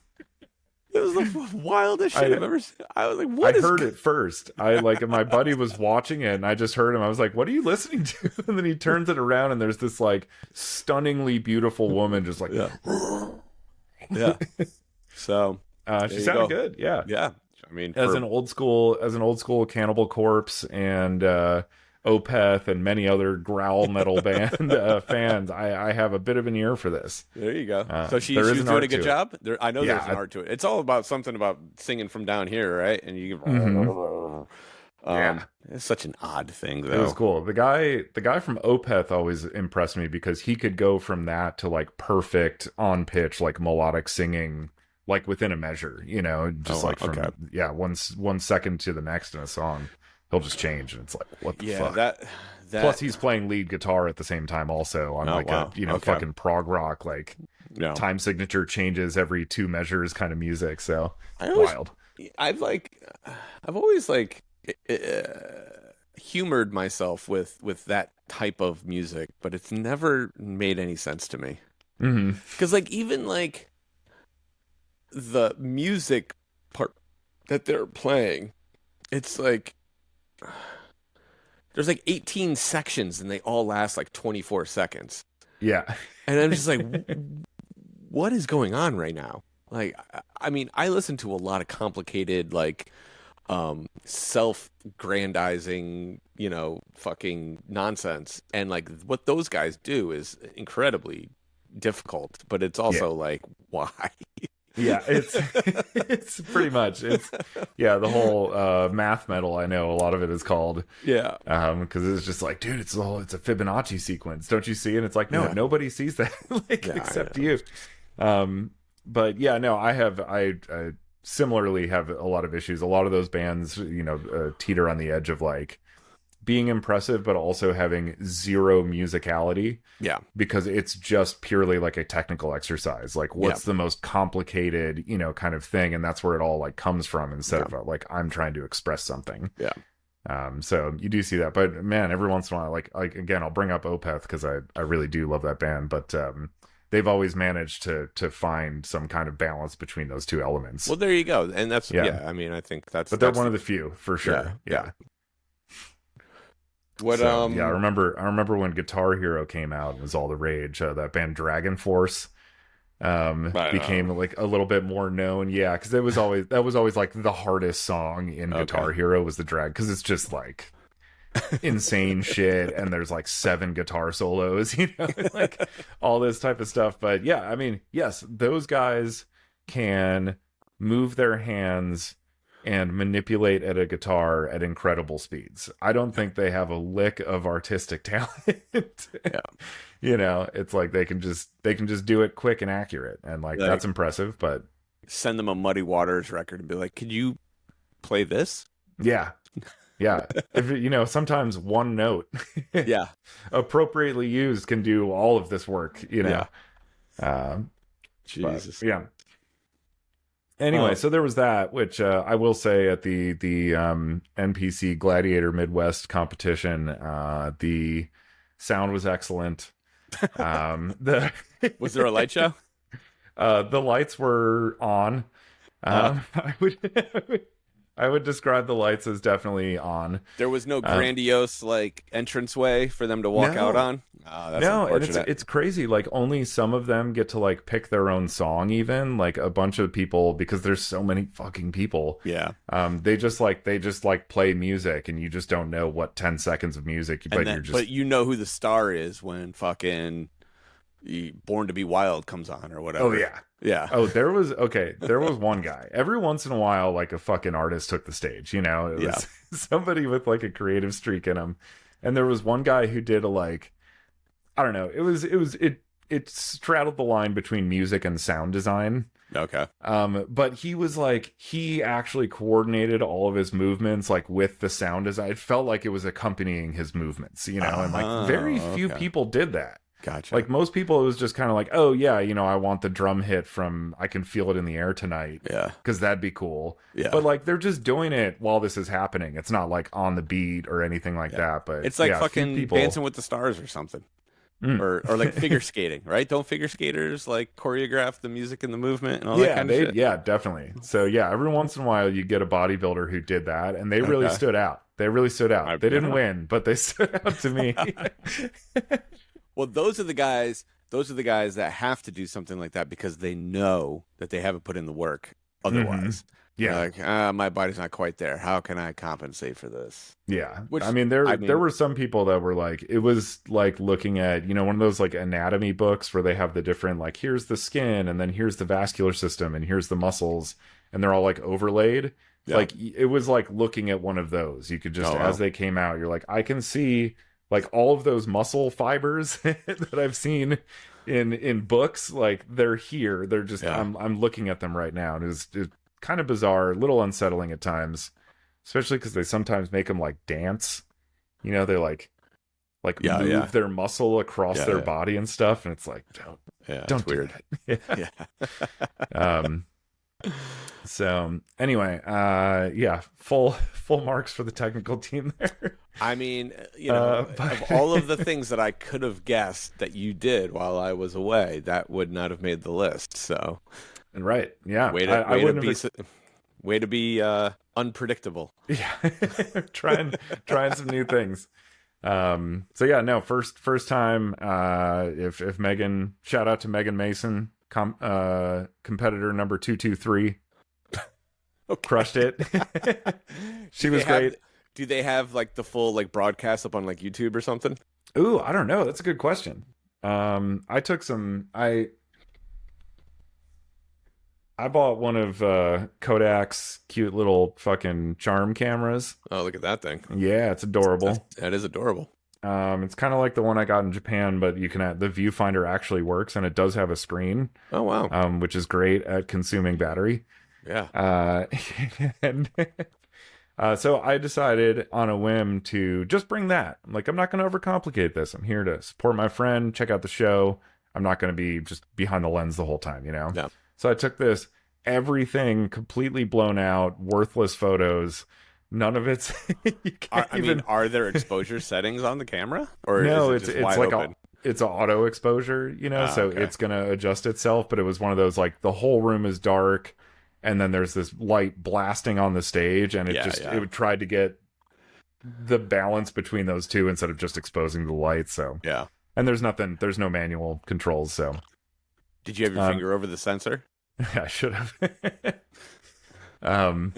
B: It was the wildest shit I've ever seen. I was like, "What?"
A: I heard it first. My buddy was watching it, and I just heard him. I was like, "What are you listening to?" And then he turns it around, and there's this like stunningly beautiful woman, just like,
B: yeah. So
A: she sounded good. Yeah,
B: yeah. I mean,
A: as an old school Cannibal Corpse and Opeth and many other growl metal band fans, I have a bit of an ear for this.
B: There you go. So she's doing a good job. I know there's an art to it. It's all about something about singing from down here, right? And you it's such an odd thing, though.
A: It was cool. The guy from Opeth always impressed me because he could go from that to like perfect on pitch, like melodic singing, like within a measure, from one second to the next in a song. He'll just change, and it's like, what the fuck?
B: That
A: Plus, he's playing lead guitar at the same time, also on fucking prog rock, like time signature changes every 2 measures kind of music. So wild.
B: I've always humored myself with that type of music, but it's never made any sense to me. Because even the music part that they're playing, it's like there's 18 sections and they all last 24 seconds.
A: Yeah.
B: And I'm just like, what is going on right now? I mean, I listen to a lot of complicated, self-grandizing, fucking nonsense. And what those guys do is incredibly difficult, but it's also why?
A: Yeah, it's pretty much the whole math metal. I know a lot of it is called because it's just like, dude, it's a Fibonacci sequence, don't you see? And it's like, no, nobody sees that except you. But yeah, no, I similarly have a lot of issues. A lot of those bands, teeter on the edge of being impressive, but also having zero musicality. Yeah. Because it's just purely a technical exercise. What's the most complicated, kind of thing. And that's where it all comes from instead of I'm trying to express something. Yeah. So you do see that, but man, every once in a while, again, I'll bring up Opeth because I really do love that band, but, they've always managed to find some kind of balance between those two elements.
B: Well, there you go. And that's, I mean, I think that's...
A: But they're one of the few, for sure. Yeah.
B: What
A: I remember when Guitar Hero came out, it was all the rage. That band Dragon Force, became like a little bit more known. Yeah, because that was always like the hardest song in Guitar Hero was the drag, because it's just like insane shit, and there's like 7 guitar solos, like all this type of stuff. But yeah, I mean, yes, those guys can move their hands and manipulate at a guitar at incredible speeds. I don't think they have a lick of artistic talent. It's like they can just do it quick and accurate, and like that's impressive. But
B: send them a Muddy Waters record and be like, could you play this?
A: Yeah. If sometimes one note appropriately used can do all of this work. Jesus. But, yeah. Anyway, so there was that, which I will say at the NPC Gladiator Midwest competition, the sound was excellent.
B: Was there a light show?
A: The lights were on. I would describe the lights as definitely on.
B: There was no grandiose like entranceway for them to walk out on. That's unfortunate.
A: And it's crazy. Like only some of them get to like pick their own song. Even like a bunch of people, because there's so many fucking people.
B: Yeah.
A: They just play music, and you just don't know what 10 seconds of music.
B: But you know who the star is when fucking Born to Be Wild comes on or whatever.
A: Oh yeah.
B: Yeah.
A: Oh, there was one guy. Every once in a while, like a fucking artist took the stage, It was somebody with like a creative streak in him. And there was one guy who did I don't know. It straddled the line between music and sound design.
B: Okay.
A: But he actually coordinated all of his movements like with the sound design. It felt like it was accompanying his movements, and like very few people did that.
B: Gotcha.
A: Like most people, it was just kind of like, oh yeah, I want the drum hit from I Can Feel It in the Air Tonight.
B: Yeah.
A: Because that'd be cool.
B: Yeah.
A: But like they're just doing it while this is happening. It's not like on the beat or anything like that. But
B: it's like fucking Dancing with the Stars or something. Or like figure skating, right? Don't figure skaters like choreograph the music and the movement and all that kind of shit?
A: Yeah, definitely. So yeah, every once in a while you get a bodybuilder who did that, and they really stood out. They didn't win, but they stood out to me.
B: Well, those are the guys that have to do something like that because they know that they haven't put in the work otherwise.
A: Yeah.
B: Like, my body's not quite there. How can I compensate for this?
A: Yeah. There were some people that were like, it was like looking at, one of those like anatomy books where they have the different, like, here's the skin, and then here's the vascular system, and here's the muscles, and they're all like overlaid. Yeah. Like, it was like looking at one of those. You could just, as they came out, you're like, I can see like all of those muscle fibers that I've seen in books, like they're here. They're just, I'm looking at them right now. And it's kind of bizarre, a little unsettling at times, especially because they sometimes make them like dance. They like move their muscle across their body and stuff, and it's like don't do that. So anyway, full marks for the technical team there.
B: I mean, of all of the things that I could have guessed that you did while I was away, that would not have made the list. So.
A: Right. Yeah.
B: Way to be unpredictable.
A: Yeah. trying some new things. So yeah, no, first time. If Megan, shout out to Megan Mason, competitor number 223, crushed it. She was great.
B: Do they have like the full like broadcast up on like YouTube or something?
A: Ooh, I don't know. That's a good question. I took some. I bought one of Kodak's cute little fucking charm cameras.
B: Oh, look at that thing.
A: Yeah, it's adorable.
B: That is adorable.
A: It's kind of like the one I got in Japan, but the viewfinder actually works, and it does have a screen.
B: Oh, wow.
A: Which is great at consuming battery.
B: Yeah.
A: And so I decided on a whim to just bring that. Like, I'm not going to overcomplicate this. I'm here to support my friend, check out the show. I'm not going to be just behind the lens the whole time,
B: Yeah.
A: So I took this, everything completely blown out, worthless photos. None of it's.
B: Are there exposure settings on the camera, or
A: no?
B: Is it just
A: it's
B: wide
A: like
B: open?
A: It's auto exposure, so
B: okay.
A: it's gonna adjust itself. But it was one of those like the whole room is dark, and then there's this light blasting on the stage, and it would try to get the balance between those two instead of just exposing the light. So
B: yeah,
A: and there's no manual controls, so.
B: Did you have your finger over the sensor?
A: I should have. um,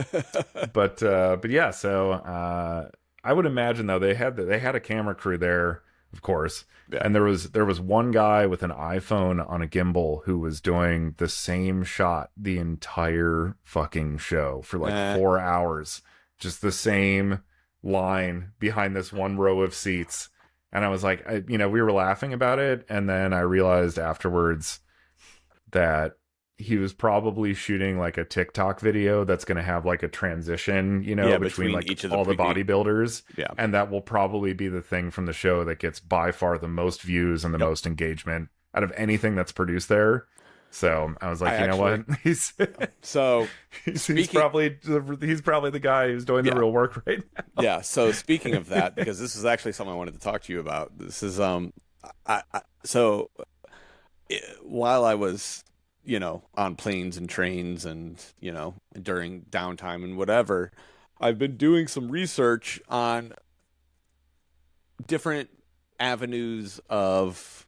A: but yeah. So I would imagine though they had a camera crew there, of course,
B: Yeah.
A: and there was one guy with an iPhone on a gimbal who was doing the same shot the entire fucking show for like 4 hours, just the same line behind this one row of seats. And I was like, we were laughing about it, and then I realized afterwards that he was probably shooting like a TikTok video that's going to have like a transition, between like
B: each of
A: all the bodybuilders.
B: Yeah.
A: And that will probably be the thing from the show that gets by far the most views and the most engagement out of anything that's produced there. So I was like, what? He's probably the guy who's doing the real work right now.
B: Yeah. So speaking of that, because this is actually something I wanted to talk to you about. This is while I was, on planes and trains and, during downtime and whatever, I've been doing some research on different avenues of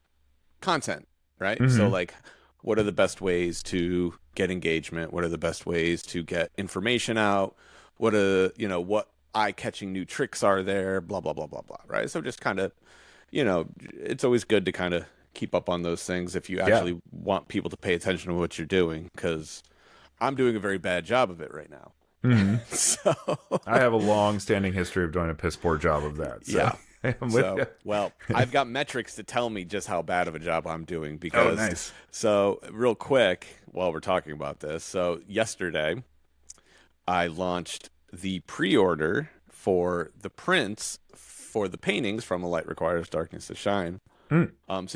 B: content, right?
A: Mm-hmm.
B: So like, what are the best ways to get engagement? What are the best ways to get information out? What what eye-catching new tricks are there? Blah, blah, blah, blah, blah, right? So just kind of, it's always good to kind of keep up on those things if you actually want people to pay attention to what you're doing, because I'm doing a very bad job of it right now.
A: Mm-hmm.
B: So
A: I have a long-standing history of doing a piss poor job of that. So.
B: Yeah.
A: I'm with you.
B: Well, I've got metrics to tell me just how bad of a job I'm doing. Because,
A: nice.
B: So real quick, while we're talking about this, so yesterday I launched the pre-order for the prints for the paintings from A Light Requires Darkness to Shine. So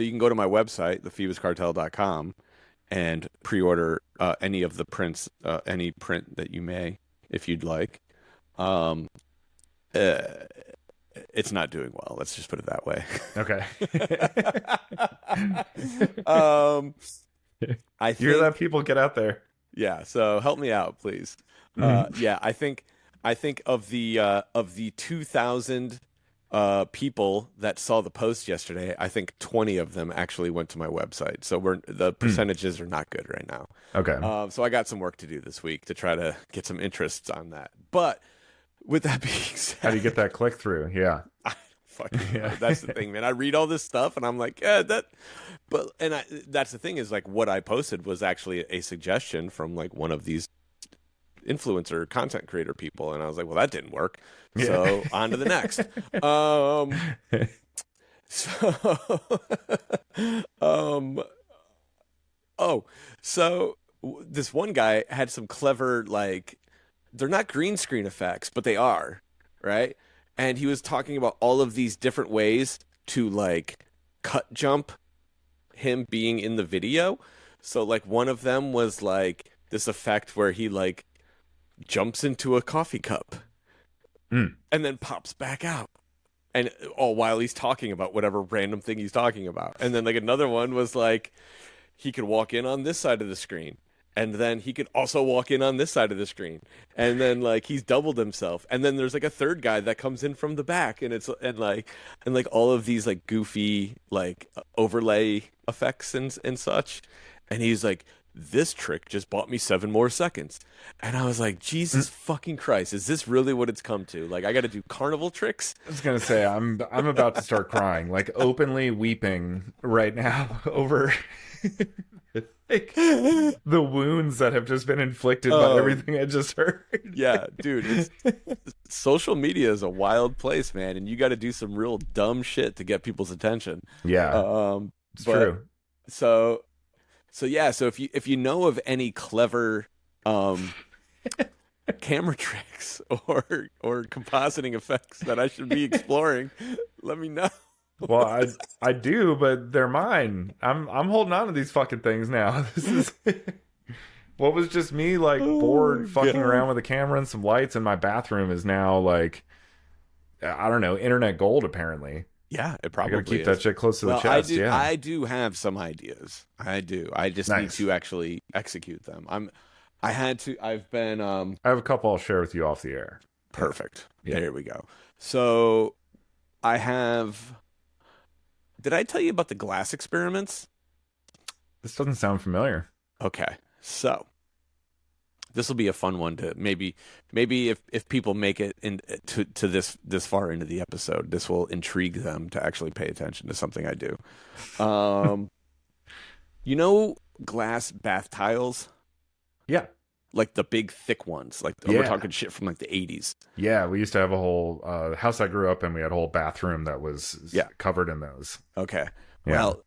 B: you can go to my website, thephoebuscartel.com, and pre-order any of the prints, any print that you may, if you'd like. It's not doing well. Let's just put it that way.
A: Okay.
B: I think,
A: you hear that, people? Get out there.
B: Yeah. So help me out, please. Yeah. I think of the 2,000 people that saw the post yesterday, I think 20 of them actually went to my website. So the percentages are not good right now.
A: Okay.
B: So I got some work to do this week to try to get some interests on that. But with that being said,
A: how do you get that click through? Yeah.
B: That's the thing, man. I read all this stuff and I'm like, that's the thing is, like, what I posted was actually a suggestion from like one of these influencer content creator people, and I was like, well, that didn't work. Yeah. So on to the next. So this one guy had some clever, like, they're not green screen effects, but they are, right? And he was talking about all of these different ways to like cut jump him being in the video. So like one of them was like this effect where he like jumps into a coffee cup and then pops back out. And all while he's talking about whatever random thing he's talking about. And then like another one was like he could walk in on this side of the screen, and then he could also walk in on this side of the screen, and then like he's doubled himself. And then there's like a third guy that comes in from the back, and it's and all of these like goofy like overlay effects and such. And he's like, this trick just bought me 7 more seconds. And I was like, Jesus fucking Christ, is this really what it's come to? Like, I got to do carnival tricks?
A: I was going to say, I'm about to start crying, like openly weeping right now over like the wounds that have just been inflicted by everything I just heard.
B: Yeah, dude, social media is a wild place, man, and you got to do some real dumb shit to get people's attention.
A: Yeah, it's true.
B: So yeah, so if you know of any clever camera tricks or compositing effects that I should be exploring, let me know.
A: Well, I do, but they're mine. I'm holding on to these fucking things now. This is what was just me like bored fucking around with a camera and some lights in my bathroom is now like, I don't know, internet gold apparently.
B: Yeah, it probably
A: I gotta keep
B: is.
A: that shit close to the chest.
B: I do have some ideas. I do. I just need to actually execute them. I have a
A: couple I'll share with you off the air.
B: Perfect.
A: Yeah.
B: There we go. So I have. Did I tell you about the glass experiments?
A: This doesn't sound familiar.
B: Okay, so this will be a fun one to maybe if people make it to this far into the episode, this will intrigue them to actually pay attention to something I do. Um, you know, glass bath tiles,
A: Yeah.
B: like the big thick ones, like
A: Yeah.
B: we're talking shit from like the 80s.
A: Yeah, we used to have a whole house I grew up in. We had a whole bathroom that was covered in those.
B: Okay.
A: Yeah.
B: Well,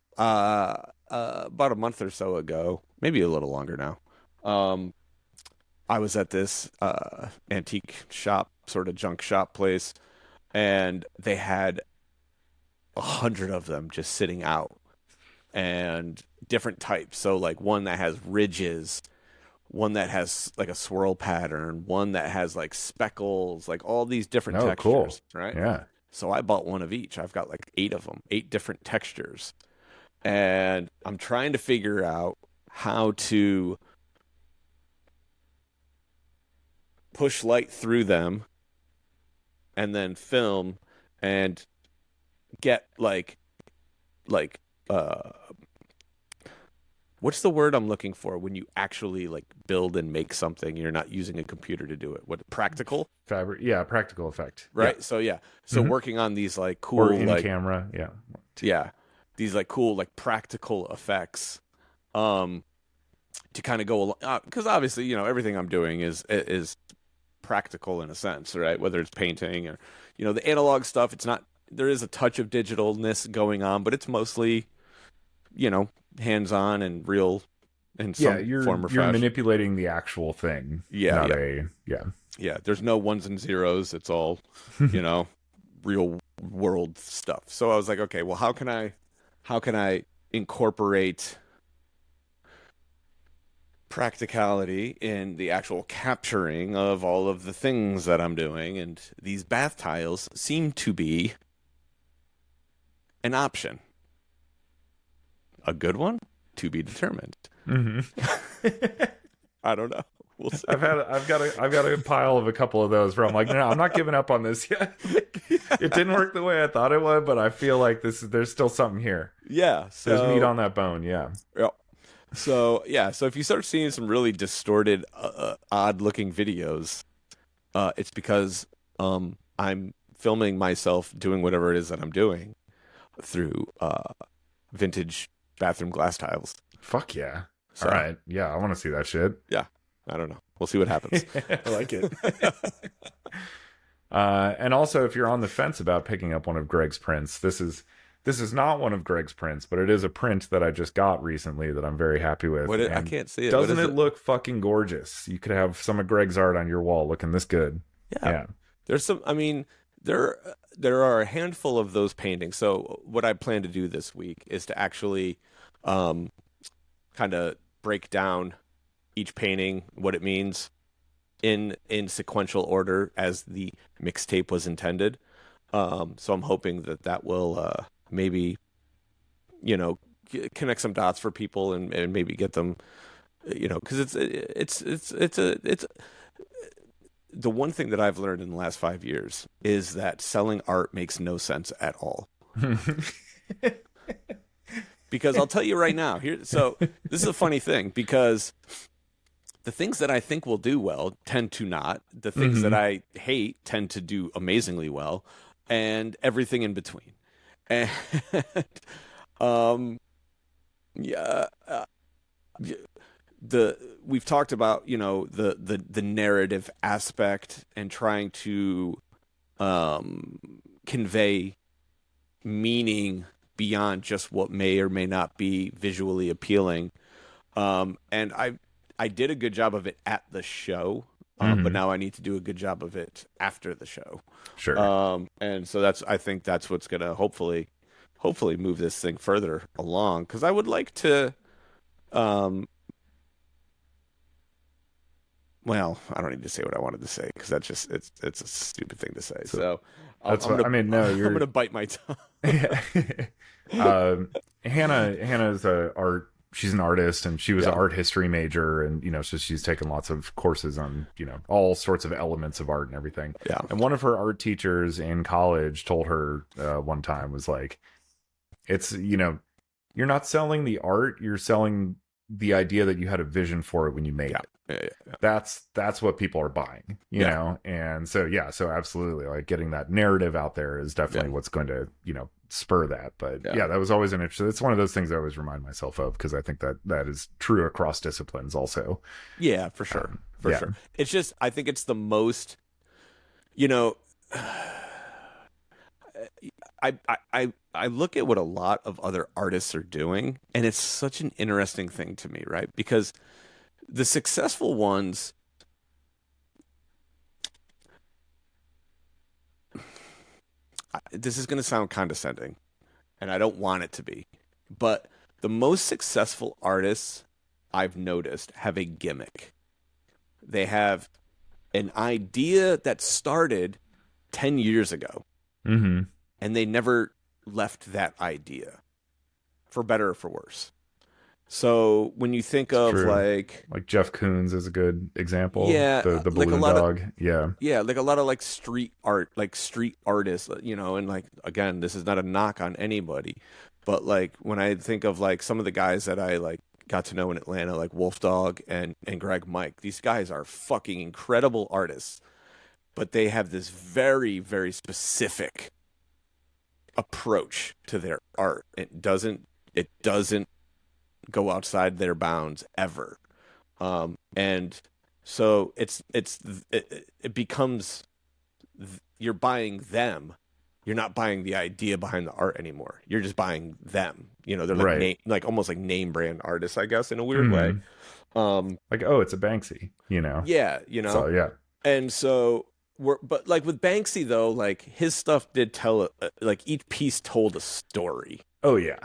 B: about a month or so ago, maybe a little longer now, I was at this antique shop, sort of junk shop place, and they had 100 of them just sitting out, and different types. So like one that has ridges, one that has like a swirl pattern, one that has like speckles, like all these different textures,
A: cool.
B: right?
A: Yeah.
B: So I bought one of each. I've got like 8 of them, 8 different textures. And I'm trying to figure out how to push light through them and then film and get like what's the word I'm looking for when you actually like build and make something, you're not using a computer to do it. What, practical?
A: Fabric. Yeah, practical effect.
B: Right?
A: Yeah.
B: So working on these like cool
A: Or in
B: like
A: camera. Yeah.
B: these like cool like practical effects to kind of go along, because obviously, you know, everything I'm doing is practical in a sense, right? Whether it's painting or, you know, the analog stuff, it's not, there is a touch of digitalness going on, but it's mostly, you know, hands-on and real in some form or fashion.
A: You're manipulating the actual thing.
B: Yeah.
A: Yeah.
B: There's no ones and zeros. It's all, you know, real world stuff. So I was like, okay, well, how can I incorporate practicality in the actual capturing of all of the things that I'm doing? And these bath tiles seem to be an option. A good one? To be determined.
A: Mm-hmm.
B: I don't know. We'll see.
A: I've got a pile of a couple of those where I'm like, no, I'm not giving up on this yet. It didn't work the way I thought it would, but I feel like there's still something here.
B: Yeah. So,
A: there's meat on that bone. Yeah.
B: Yeah. So if you start seeing some really distorted, odd-looking videos, it's because I'm filming myself doing whatever it is that I'm doing through vintage bathroom glass tiles.
A: Fuck yeah.
B: So,
A: all right. Yeah, I want to see that shit.
B: Yeah. I don't know. We'll see what happens.
A: I like it. And also, if you're on the fence about picking up one of Greg's prints, this is not one of Greg's prints, but it is a print that I just got recently that I'm very happy with.
B: I can't see it.
A: Doesn't it look fucking gorgeous? You could have some of Greg's art on your wall looking this good.
B: Yeah. There's some, I mean, there are a handful of those paintings. So what I plan to do this week is to actually kind of break down each painting, what it means in sequential order as the mixtape was intended. So I'm hoping that will maybe, you know, connect some dots for people and maybe get them, you know, because it's the one thing that I've learned in the last 5 years is that selling art makes no sense at all. Because I'll tell you right now, so this is a funny thing, because the things that I think will do well tend to not. The things that I hate tend to do amazingly well, and everything in between. And we've talked about, you know, the narrative aspect and trying to convey meaning beyond just what may or may not be visually appealing. And I did a good job of it at the show, but now I need to do a good job of it after the show.
A: Sure.
B: And so I think that's what's gonna hopefully move this thing further along, because I would like to. Well, I don't need to say what I wanted to say, because that's just it's a stupid thing to say. So I'm gonna bite my tongue.
A: Hannah's she's an artist, and she was an art history major, and, you know, so she's taken lots of courses on, you know, all sorts of elements of art and everything.
B: Yeah.
A: And one of her art teachers in college told her one time, was like, it's, you know, you're not selling the art, you're selling the idea that you had a vision for it when you made
B: Yeah.
A: it.
B: Yeah.
A: That's what people are buying, you know? And so, so absolutely, like getting that narrative out there is definitely what's going to, spur that. But that was always an interesting, it's one of those things I always remind myself of, because I think that is true across disciplines also.
B: Yeah, for sure. For sure. It's just, I think it's the most, you know, I look at what a lot of other artists are doing, and it's such an interesting thing to me, right? Because the successful ones, this is going to sound condescending, and I don't want it to be, but the most successful artists I've noticed have a gimmick. They have an idea that started 10 years ago,
A: Mm-hmm.
B: and they never left that idea, for better or for worse. So when you think of like
A: Jeff Koons is a good example.
B: Yeah,
A: the
B: like
A: balloon dog. Yeah,
B: like a lot of like street art, like street artists, and like, again, this is not a knock on anybody, but like when I think of like some of the guys that I like got to know in Atlanta, like Wolf Dog and Greg Mike, these guys are fucking incredible artists, but they have this very, very specific approach to their art. It doesn't go outside their bounds ever. And so it becomes, you're buying them. You're not buying the idea behind the art anymore. You're just buying them. They're like like almost like name brand artists, I guess, in a weird way.
A: Like, oh, it's a Banksy,
B: Yeah,
A: So yeah.
B: And so but like with Banksy though, like his stuff did tell like each piece told a story.
A: Oh yeah.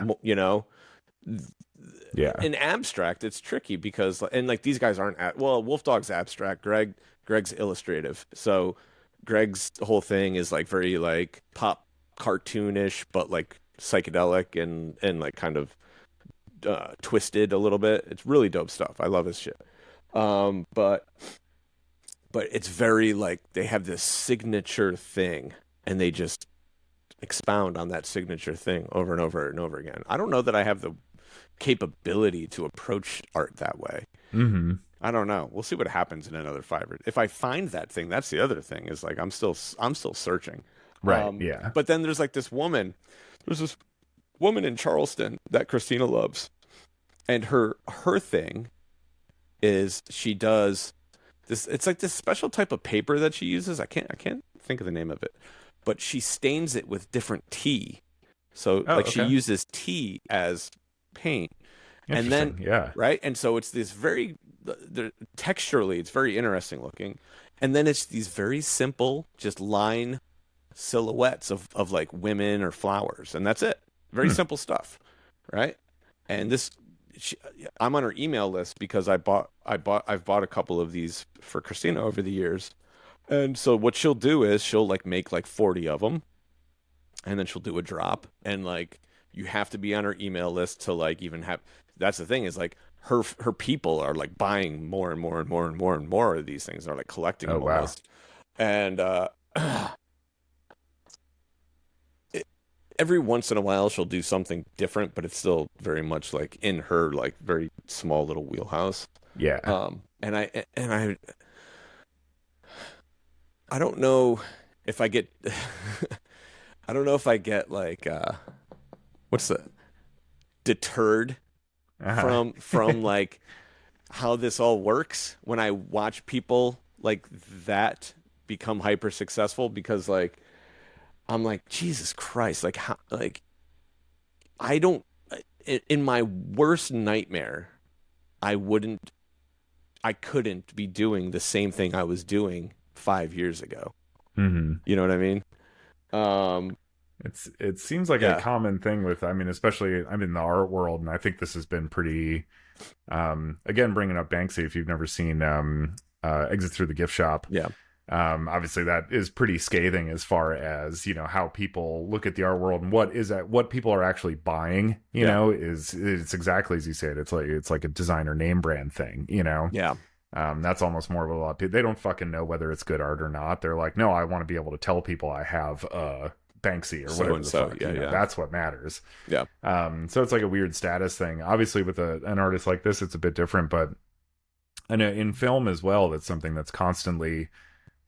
B: Yeah. In abstract, it's tricky because, and like these guys aren't Wolf Dog's abstract. Greg's illustrative. So Greg's whole thing is like very like pop cartoonish, but like psychedelic and like kind of twisted a little bit. It's really dope stuff. I love his shit. But it's very like they have this signature thing, and they just expound on that signature thing over and over and over again. I don't know that I have the capability to approach art that way.
A: Mm-hmm.
B: I don't know. We'll see what happens in another 5 years. If I find that thing, that's the other thing, is like I'm still searching.
A: Right. Yeah.
B: But then there's like this woman. There's this woman in Charleston that Christina loves, and her thing is she does this. It's like this special type of paper that she uses. I can't think of the name of it, but she stains it with different tea. So she uses tea as paint, and then right, and so it's this very texturally it's very interesting looking, and then it's these very simple just line silhouettes of like women or flowers, and that's it. Very simple stuff, right? And I'm on her email list because I've bought a couple of these for Christina over the years, and so what she'll do is she'll like make like 40 of them, and then she'll do a drop, and like you have to be on her email list to like even have. That's the thing, is like her people are like buying more and more and more and more and more of these things. They're like collecting them almost. And every once in a while she'll do something different, but it's still very much like in her like very small little wheelhouse.
A: Yeah.
B: And I don't know if I get I don't know if I get like deterred from like how this all works when I watch people like that become hyper successful, because like I'm like, Jesus Christ, like how, like I don't, in my worst nightmare, I couldn't be doing the same thing I was doing 5 years ago.
A: Mm-hmm.
B: You know what I mean?
A: It seems like a common thing with, especially I'm in the art world, and I think this has been pretty, again, bringing up Banksy, if you've never seen Exit Through the Gift Shop.
B: Yeah.
A: Obviously that is pretty scathing as far as, how people look at the art world and what people are actually buying, it's exactly as you said. It's like a designer name brand thing,
B: Yeah.
A: That's almost more of a lot of people. They don't fucking know whether it's good art or not. They're like, no, I want to be able to tell people I have a Banksy or
B: So
A: whatever
B: and
A: the
B: so.
A: fuck.
B: Yeah,
A: You know,
B: yeah.
A: that's what matters.
B: Yeah.
A: So it's like a weird status thing. Obviously, with an artist like this, it's a bit different, but I know in film as well, that's something that's constantly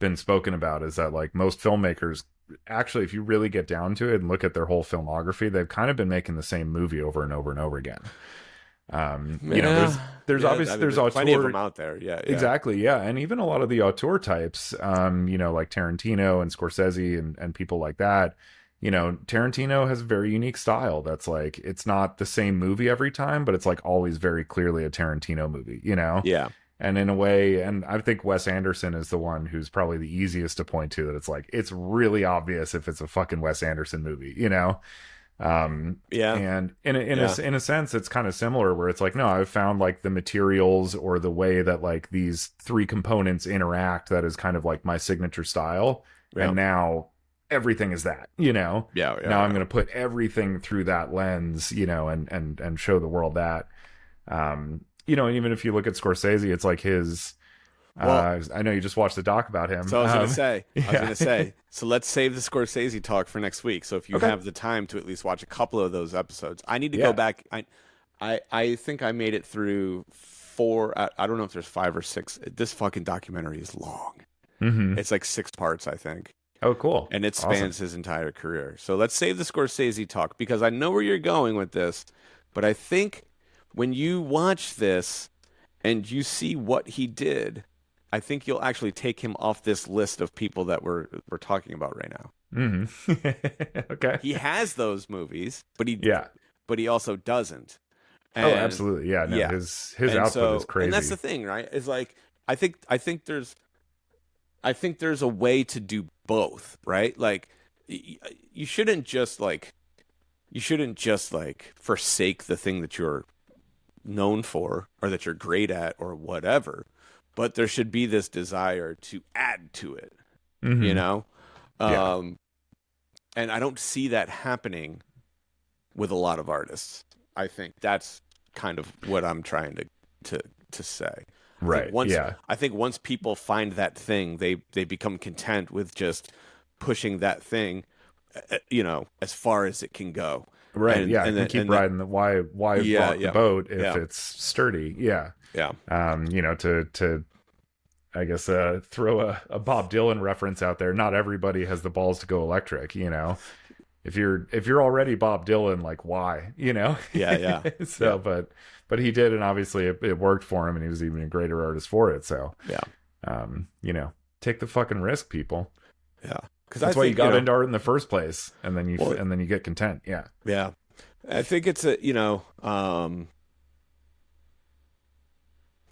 A: been spoken about, is that like most filmmakers, actually, if you really get down to it and look at their whole filmography, they've kind of been making the same movie over and over and over again. You know, there's obviously, there's
B: plenty of
A: auteur,
B: them out there. Yeah, yeah.
A: exactly, yeah, and even a lot of the auteur types, you know, like Tarantino and Scorsese and people like that. You know, Tarantino has a very unique style that's like, it's not the same movie every time, but it's like always very clearly a Tarantino movie, you know?
B: Yeah.
A: And in a way, and I think Wes Anderson is the one who's probably the easiest to point to, that it's like, it's really obvious if it's a fucking Wes Anderson movie, you know?
B: Yeah.
A: And in a sense, it's kind of similar, where it's like, no, I've found like the materials or the way that like these three components interact, that is kind of like my signature style.
B: Yeah.
A: And now everything is that, you know?
B: Yeah.
A: Now I'm going to put everything through that lens, you know, and show the world that. You know, and even if you look at Scorsese, it's like his. I know you just watched the doc about him.
B: So I was going to say, so let's save the Scorsese talk for next week. So if you have the time to at least watch a couple of those episodes, I need to go back. I think I made it through 4. I don't know if there's 5 or 6. This fucking documentary is long.
A: Mm-hmm.
B: It's like 6 parts, I think.
A: Oh, cool.
B: And it spans his entire career. So let's save the Scorsese talk, because I know where you're going with this, but I think when you watch this and you see what he did, I think you'll actually take him off this list of people that we're talking about right now.
A: Mm-hmm. Okay.
B: He has those movies, but he also doesn't. And,
A: absolutely. Yeah. No, his output is crazy.
B: And that's the thing, right? Is like, I think there's a way to do both, right? Like, you shouldn't just forsake the thing that you're known for or that you're great at or whatever, but there should be this desire to add to it, you know? And I don't see that happening with a lot of artists. I think that's kind of what I'm trying to say.
A: Right.
B: I think once people find that thing, they become content with just pushing that thing, you know, as far as it can go.
A: Right. And keep riding the why rock the boat if it's sturdy. Yeah.
B: Yeah.
A: You know, to I guess throw a Bob Dylan reference out there. Not everybody has the balls to go electric, you know. If you're already Bob Dylan, like, why, you know?
B: Yeah.
A: So, but he did, and obviously it worked for him, and he was even a greater artist for it. So, you know, take the fucking risk, people.
B: Yeah, because
A: that's why you got into art in the first place, and then you get content. Yeah.
B: Yeah, I think it's a, you know,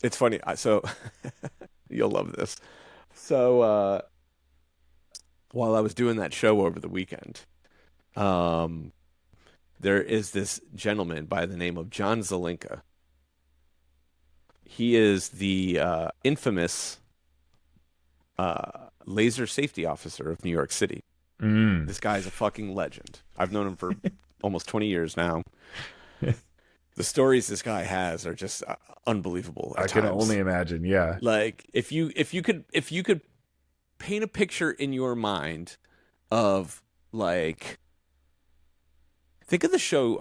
B: it's funny. So you'll love this. So while I was doing that show over the weekend, there is this gentleman by the name of John Zelinka. He is the infamous laser safety officer of New York City. This guy's a fucking legend. I've known him for almost 20 years now. The stories this guy has are just unbelievable.
A: I can only imagine. Yeah.
B: Like if you could paint a picture in your mind of, like, think of the show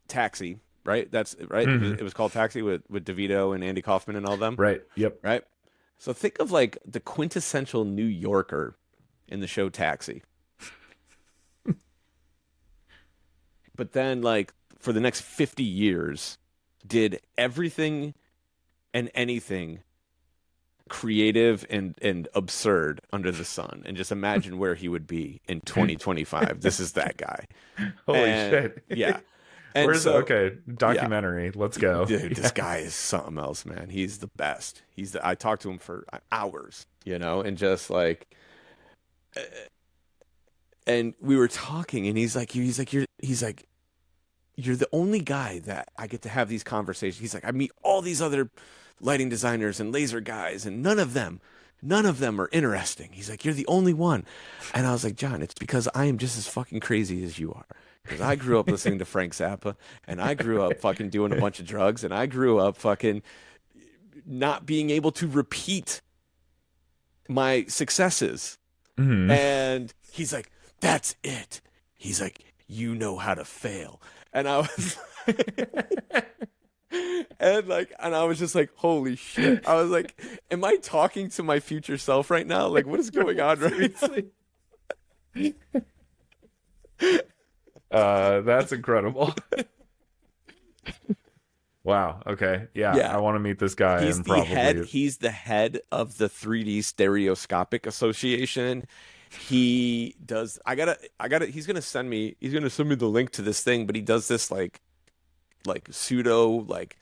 B: Taxi, right? That's right. It was called Taxi with DeVito and Andy Kaufman and all them.
A: Right. Yep.
B: Right. So think of like the quintessential New Yorker in the show Taxi. But then, like, for the next 50 years, did everything and anything creative and absurd under the sun. And just imagine where he would be in 2025. This is that guy.
A: Holy shit.
B: Yeah.
A: And okay, documentary. Yeah. Let's go.
B: Dude, this guy is something else, man. He's the best. I talked to him for hours, you know, and just like, and we were talking, and he's like, you're the only guy that I get to have these conversations. He's like, I meet all these other lighting designers and laser guys, and none of them are interesting. He's like, you're the only one. And I was like, John, it's because I am just as fucking crazy as you are. Because I grew up listening to Frank Zappa, and I grew up fucking doing a bunch of drugs, and I grew up fucking not being able to repeat my successes.
A: Mhm.
B: And he's like, that's it. He's like, you know how to fail. And I was and I was just like, holy shit. I was like, am I talking to my future self right now? Like, what is going on right now?
A: Seriously. That's incredible. Wow. Okay. Yeah,
B: Yeah.
A: I want to meet this guy and probably.
B: He's the head of the 3D Stereoscopic Association. He does he's gonna send me the link to this thing, but he does this like pseudo like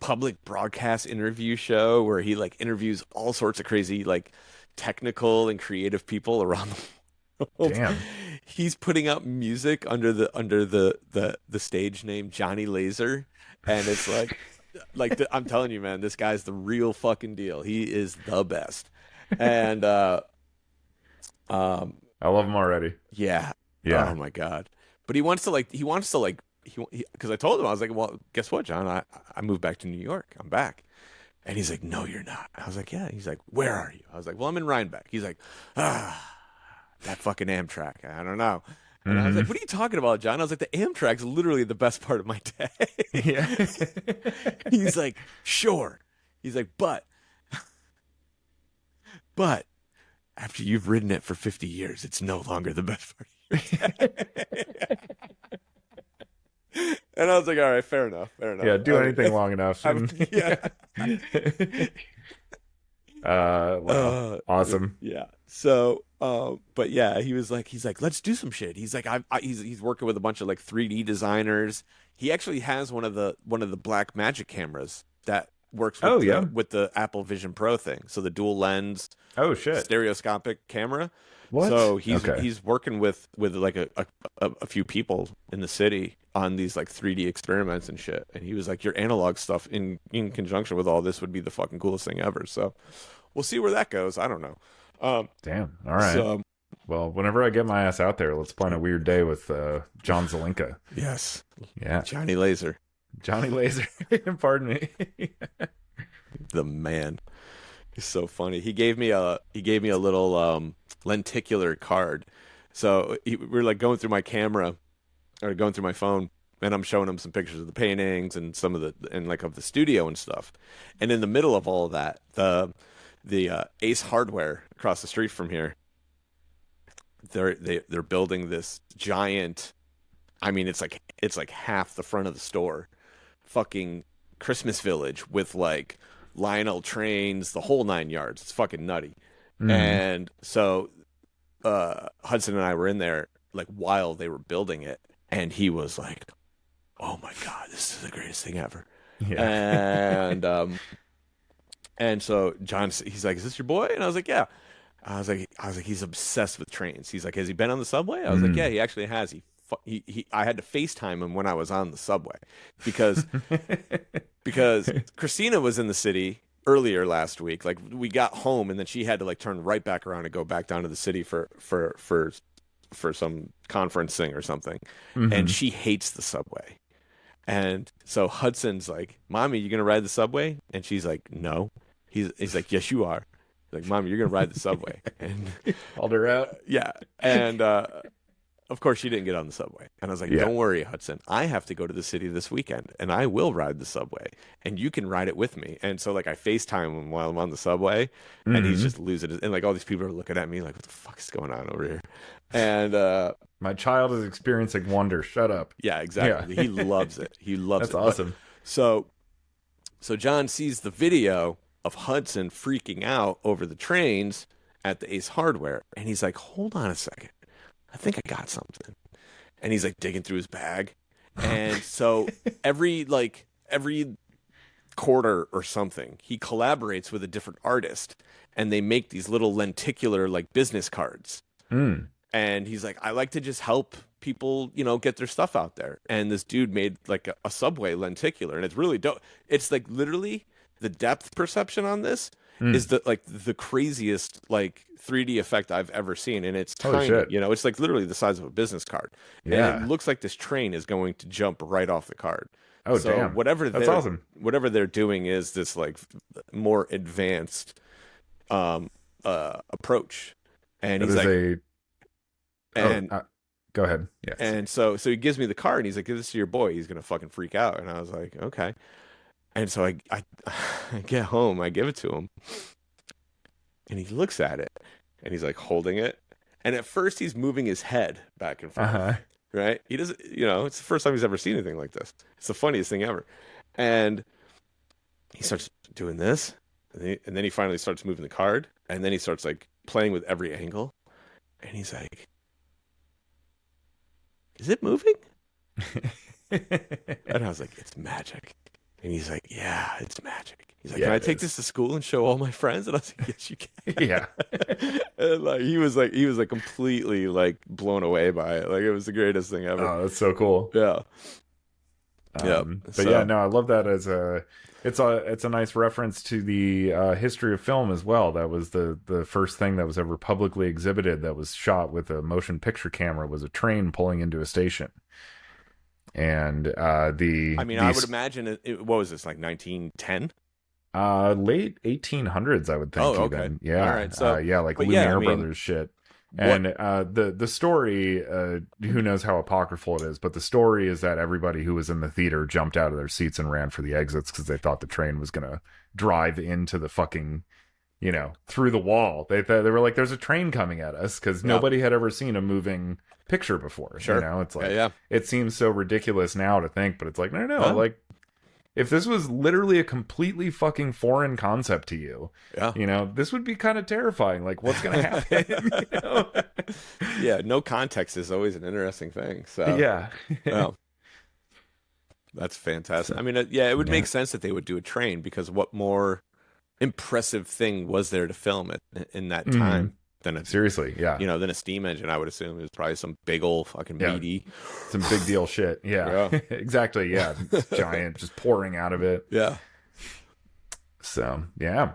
B: public broadcast interview show where he like interviews all sorts of crazy like technical and creative people around the world.
A: Damn.
B: He's putting out music under the stage name Johnny Laser, and it's I'm telling you, man, this guy's the real fucking deal. He is the best. And
A: I love him already.
B: yeah.
A: Yeah.
B: Oh my God. But because I told him, I was like, well, guess what, John? I moved back to New York. I'm back. And he's like, no, you're not. I was like, yeah. He's like, where are you? I was like, well, I'm in Rhinebeck. He's like, that fucking Amtrak. I don't know. And I was like, what are you talking about, John? I was like, the Amtrak's literally the best part of my day.
A: Yeah.
B: He's like, sure. He's like, but after you've ridden it for 50 years, it's no longer the best part of your day. And I was like, all right, fair enough.
A: Yeah, do anything long enough.
B: Yeah.
A: Well, awesome.
B: Yeah. So, but yeah, he's like, let's do some shit. He's like, he's working with a bunch of like 3D designers. He actually has one of the Black Magic cameras that works with with the Apple Vision Pro thing. So the dual lens,
A: Oh shit.
B: stereoscopic camera.
A: What?
B: So he's working with like a few people in the city on these like 3D experiments and shit. And he was like, your analog stuff in conjunction with all this would be the fucking coolest thing ever. So we'll see where that goes. I don't know.
A: Damn. All right.
B: So,
A: well, whenever I get my ass out there, let's plan a weird day with John Zelinka.
B: yes.
A: Yeah.
B: Johnny Laser,
A: Johnny Laser. Pardon me.
B: the man. He's so funny. He gave me a little lenticular card. So we were like going through my camera or going through my phone, and I'm showing him some pictures of the paintings and some of of the studio and stuff. And in the middle of all of that, the Ace Hardware across the street from here, they're building this giant. I mean, it's like half the front of the store, fucking Christmas village with like Lionel trains, the whole 9 yards. It's fucking nutty. And so Hudson and I were in there like while they were building it, and he was like, "Oh my God, this is the greatest thing ever." Yeah. And so he's like, "Is this your boy?" And I was like, "Yeah." I was like, he's obsessed with trains. He's like, "Has he been on the subway?" I was like, "Yeah, he actually has." I had to FaceTime him when I was on the subway because Christina was in the city earlier last week. Like we got home and then she had to like turn right back around and go back down to the city for some conference thing or something. And she hates the subway. And so Hudson's like, "Mommy, you gonna ride the subway?" And she's like, "No." He's like, "Yes, you are." Like, "Mommy, you're gonna ride the subway." And
A: Called her out.
B: yeah. And of course, she didn't get on the subway. And I was like, "Don't worry, Hudson. I have to go to the city this weekend, and I will ride the subway, and you can ride it with me." And so, like, I FaceTime him while I'm on the subway, and he's just losing it. And, like, all these people are looking at me like, what the fuck is going on over here? And
A: my child is experiencing wonder. Shut up.
B: yeah, exactly. Yeah. He loves it. He loves
A: That's
B: it.
A: awesome.
B: So John sees the video of Hudson freaking out over the trains at the Ace Hardware, and he's like, "Hold on a second. I think I got something." And he's like digging through his bag. And so every quarter or something, he collaborates with a different artist and they make these little lenticular like business cards. And he's like, "I like to just help people, get their stuff out there." And this dude made like a subway lenticular, and it's really dope. It's like literally the depth perception on this is the craziest like 3D effect I've ever seen, and it's tiny. It's like literally the size of a business card.
A: Yeah,
B: and it looks like this train is going to jump right off the card.
A: Oh,
B: so
A: damn! That's awesome.
B: Whatever they're doing is this like more advanced approach And
A: That
B: he's
A: is
B: like,
A: a.
B: and
A: Go ahead. Yes.
B: and so he gives me the card and he's like, give this to your boy. He's gonna fucking freak out. And I was like, okay. And so I I get home, I give it to him, and he looks at it, and he's like holding it. And at first he's moving his head back and forth.
A: Uh-huh.
B: Right? He doesn't, it's the first time he's ever seen anything like this. It's the funniest thing ever. And he starts doing this, and then he finally starts moving the card, and then he starts like playing with every angle, and he's like, "Is it moving?" And I was like, "It's magic." And he's like, "Yeah, it's magic." He's like,
A: Yeah,
B: "Can I
A: it
B: take
A: is.
B: this to school and show all my friends?" And I was like, "Yes, you can."
A: Yeah.
B: And like he was like completely like blown away by it. Like it was the greatest thing ever.
A: Oh, that's so cool.
B: Yeah. Yeah.
A: But yeah, no, I love that as it's a nice reference to the history of film as well. That was the first thing that was ever publicly exhibited that was shot with a motion picture camera was a train pulling into a station. And
B: I would imagine what was this, like 1910?
A: Late 1800s, I would think.
B: Oh, okay.
A: Even. Yeah.
B: All right. So
A: yeah, like
B: but
A: Lumiere Brothers shit.
B: What?
A: And the story, who knows how apocryphal it is, but the story is that everybody who was in the theater jumped out of their seats and ran for the exits because they thought the train was going to drive into the fucking, through the wall. They were like, there's a train coming at us because nobody had ever seen a moving picture before.
B: Sure.
A: It's like, it seems so ridiculous now to think, but it's like, no. Like, if this was literally a completely fucking foreign concept to you, this would be kind of terrifying. Like, what's going to happen?
B: Yeah, no context is always an interesting thing. So
A: yeah.
B: Well, that's fantastic. I mean, it would make sense that they would do a train because what more impressive thing was there to film it in that time than
A: seriously,
B: than a steam engine? I would assume it was probably some big old fucking meaty,
A: some big deal shit. Yeah. Exactly. Yeah, it's giant, just pouring out of it.
B: Yeah.
A: So yeah.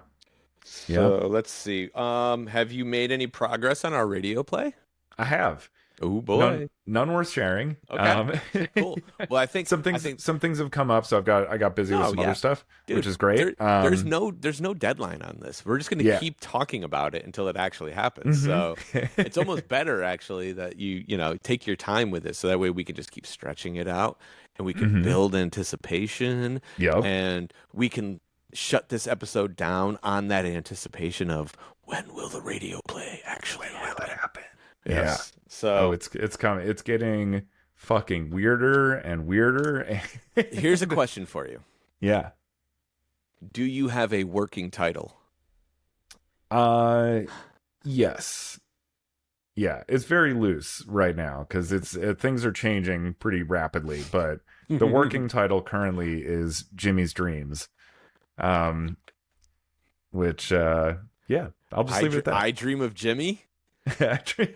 B: So let's see. Have you made any progress on our radio play?
A: I have.
B: Oh boy,
A: none worth sharing.
B: Okay, cool. Well, I think
A: some things have come up, so I got busy with some other stuff,
B: dude,
A: which is great.
B: There's no deadline on this. We're just gonna keep talking about it until it actually happens. So it's almost better actually that you take your time with it, so that way we can just keep stretching it out, and we can build anticipation.
A: Yep.
B: And we can shut this episode down on that anticipation of when will the radio play actually happen? Yes.
A: Yeah.
B: So
A: it's coming. It's getting fucking weirder and weirder.
B: Here's a question for you.
A: Yeah.
B: Do you have a working title?
A: Yes. Yeah, it's very loose right now because things are changing pretty rapidly. But the working title currently is Jimmy's Dreams, which I'll just leave it at that.
B: I dream of Jimmy.
A: Actually,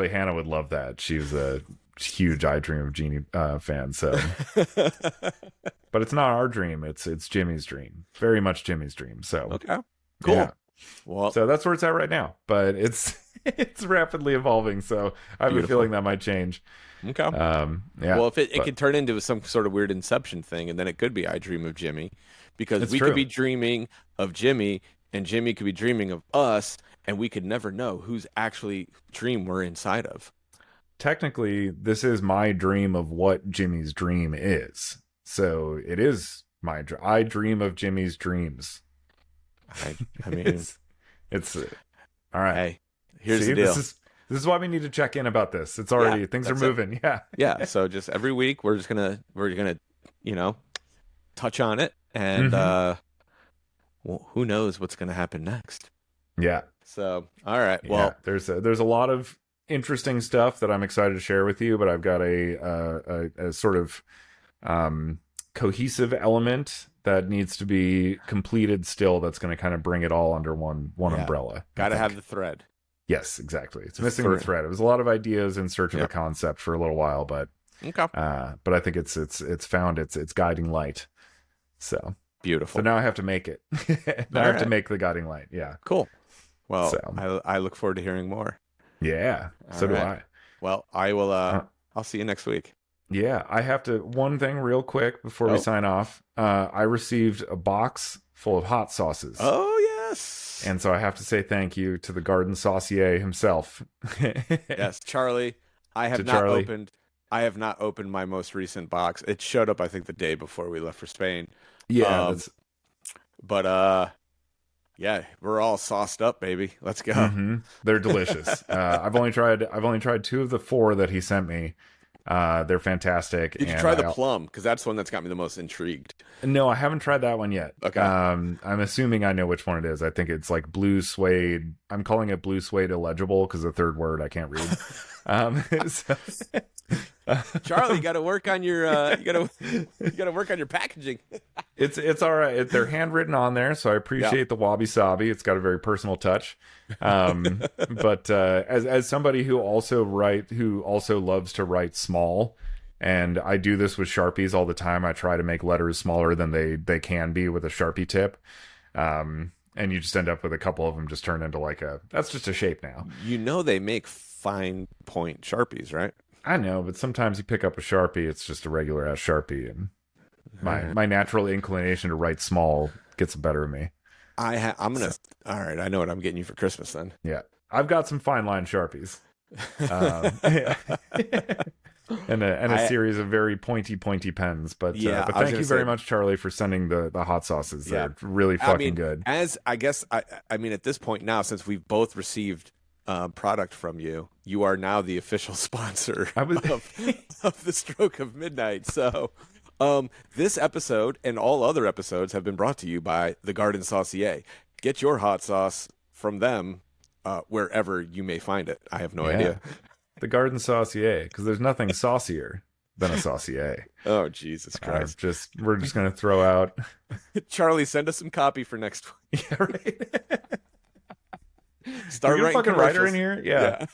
A: Hannah would love that. She was a huge I Dream of Jeannie fan. So, but it's not our dream. It's Jimmy's dream. Very much Jimmy's dream. So
B: okay, cool.
A: Yeah.
B: Well,
A: so that's where it's at right now. But it's rapidly evolving. So I have a feeling that might change.
B: Okay.
A: Yeah.
B: Well, if it could turn into some sort of weird Inception thing, and then it could be I Dream of Jimmy, because we could be dreaming of Jimmy, and Jimmy could be dreaming of us, and we could never know whose actually dream we're inside of.
A: Technically, this is my dream of what Jimmy's dream is. So it is my dream. I dream of Jimmy's dreams.
B: I mean,
A: it's all right.
B: Hey, here's the deal.
A: This is why we need to check in about this. It's already things are moving. Yeah.
B: Yeah. So just every week we're gonna touch on it, and well, who knows what's gonna happen next.
A: Yeah.
B: So all right. Well,
A: there's a lot of interesting stuff that I'm excited to share with you, but I've got a sort of cohesive element that needs to be completed still. That's going to kind of bring it all under one umbrella.
B: Got to have the thread.
A: Yes, exactly. It's missing the thread. It was a lot of ideas in search of a concept for a little while, but but I think it's found its guiding light. So
B: beautiful.
A: So now I have to make it. I have to make the guiding light. Yeah.
B: Cool. Well, I look forward to hearing more.
A: Yeah. So do I.
B: Well, I will. I'll see you next week.
A: Yeah, I have to. One thing real quick before we sign off. I received a box full of hot sauces.
B: Oh Yes.
A: And so I have to say thank you to the garden saucier himself.
B: Yes, Charlie. I have
A: To
B: not
A: Charlie.
B: opened. I have not opened my most recent box. It showed up, I think, the day before we left for Spain.
A: Yeah,
B: Um,
A: that's
B: but yeah, we're all sauced up, baby. Let's go.
A: they're delicious. I've only tried 2 of the 4 that he sent me. They're fantastic.
B: Did you
A: And
B: try the plum? Because that's the one that's got me the most intrigued.
A: no, I haven't tried that one yet.
B: Okay.
A: I'm assuming I know which one it is. I think it's like blue suede. I'm calling it blue suede illegible because the third word I can't read. So,
B: Charlie, you got to work on your you got to work on your packaging.
A: it's all right. They're handwritten on there, so I appreciate the wabi sabi. It's got a very personal touch. But as somebody who also loves to write small, and I do this with Sharpies all the time. I try to make letters smaller than they can be with a Sharpie tip. And you just end up with a couple of them just turn into like that's just a shape now.
B: You know they make fine point Sharpies, right?
A: I know, but sometimes you pick up a Sharpie, it's just a regular ass Sharpie, and my natural inclination to write small gets the better of me.
B: All right, I know what I'm getting you for Christmas then.
A: Yeah, I've got some fine line Sharpies, and a series of very pointy pens. But thank you very much, Charlie, for sending the hot sauces.
B: Yeah.
A: They're really fucking good.
B: As I guess I mean at this point now, since we've both received product from you, you are now the official sponsor of the Stroke of Midnight. So this episode and all other episodes have been brought to you by the Garden Saucier. Get your hot sauce from them wherever you may find it. I have no idea.
A: The Garden Saucier, because there's nothing saucier than a saucier.
B: Oh, Jesus Christ.
A: We're just going to throw out...
B: Charlie, send us some copy for next week.
A: Yeah, right.
B: Start writing
A: fucking writer in here? Yeah.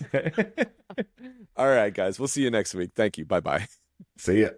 B: All right, guys. We'll see you next week. Thank you. Bye-bye.
A: See ya.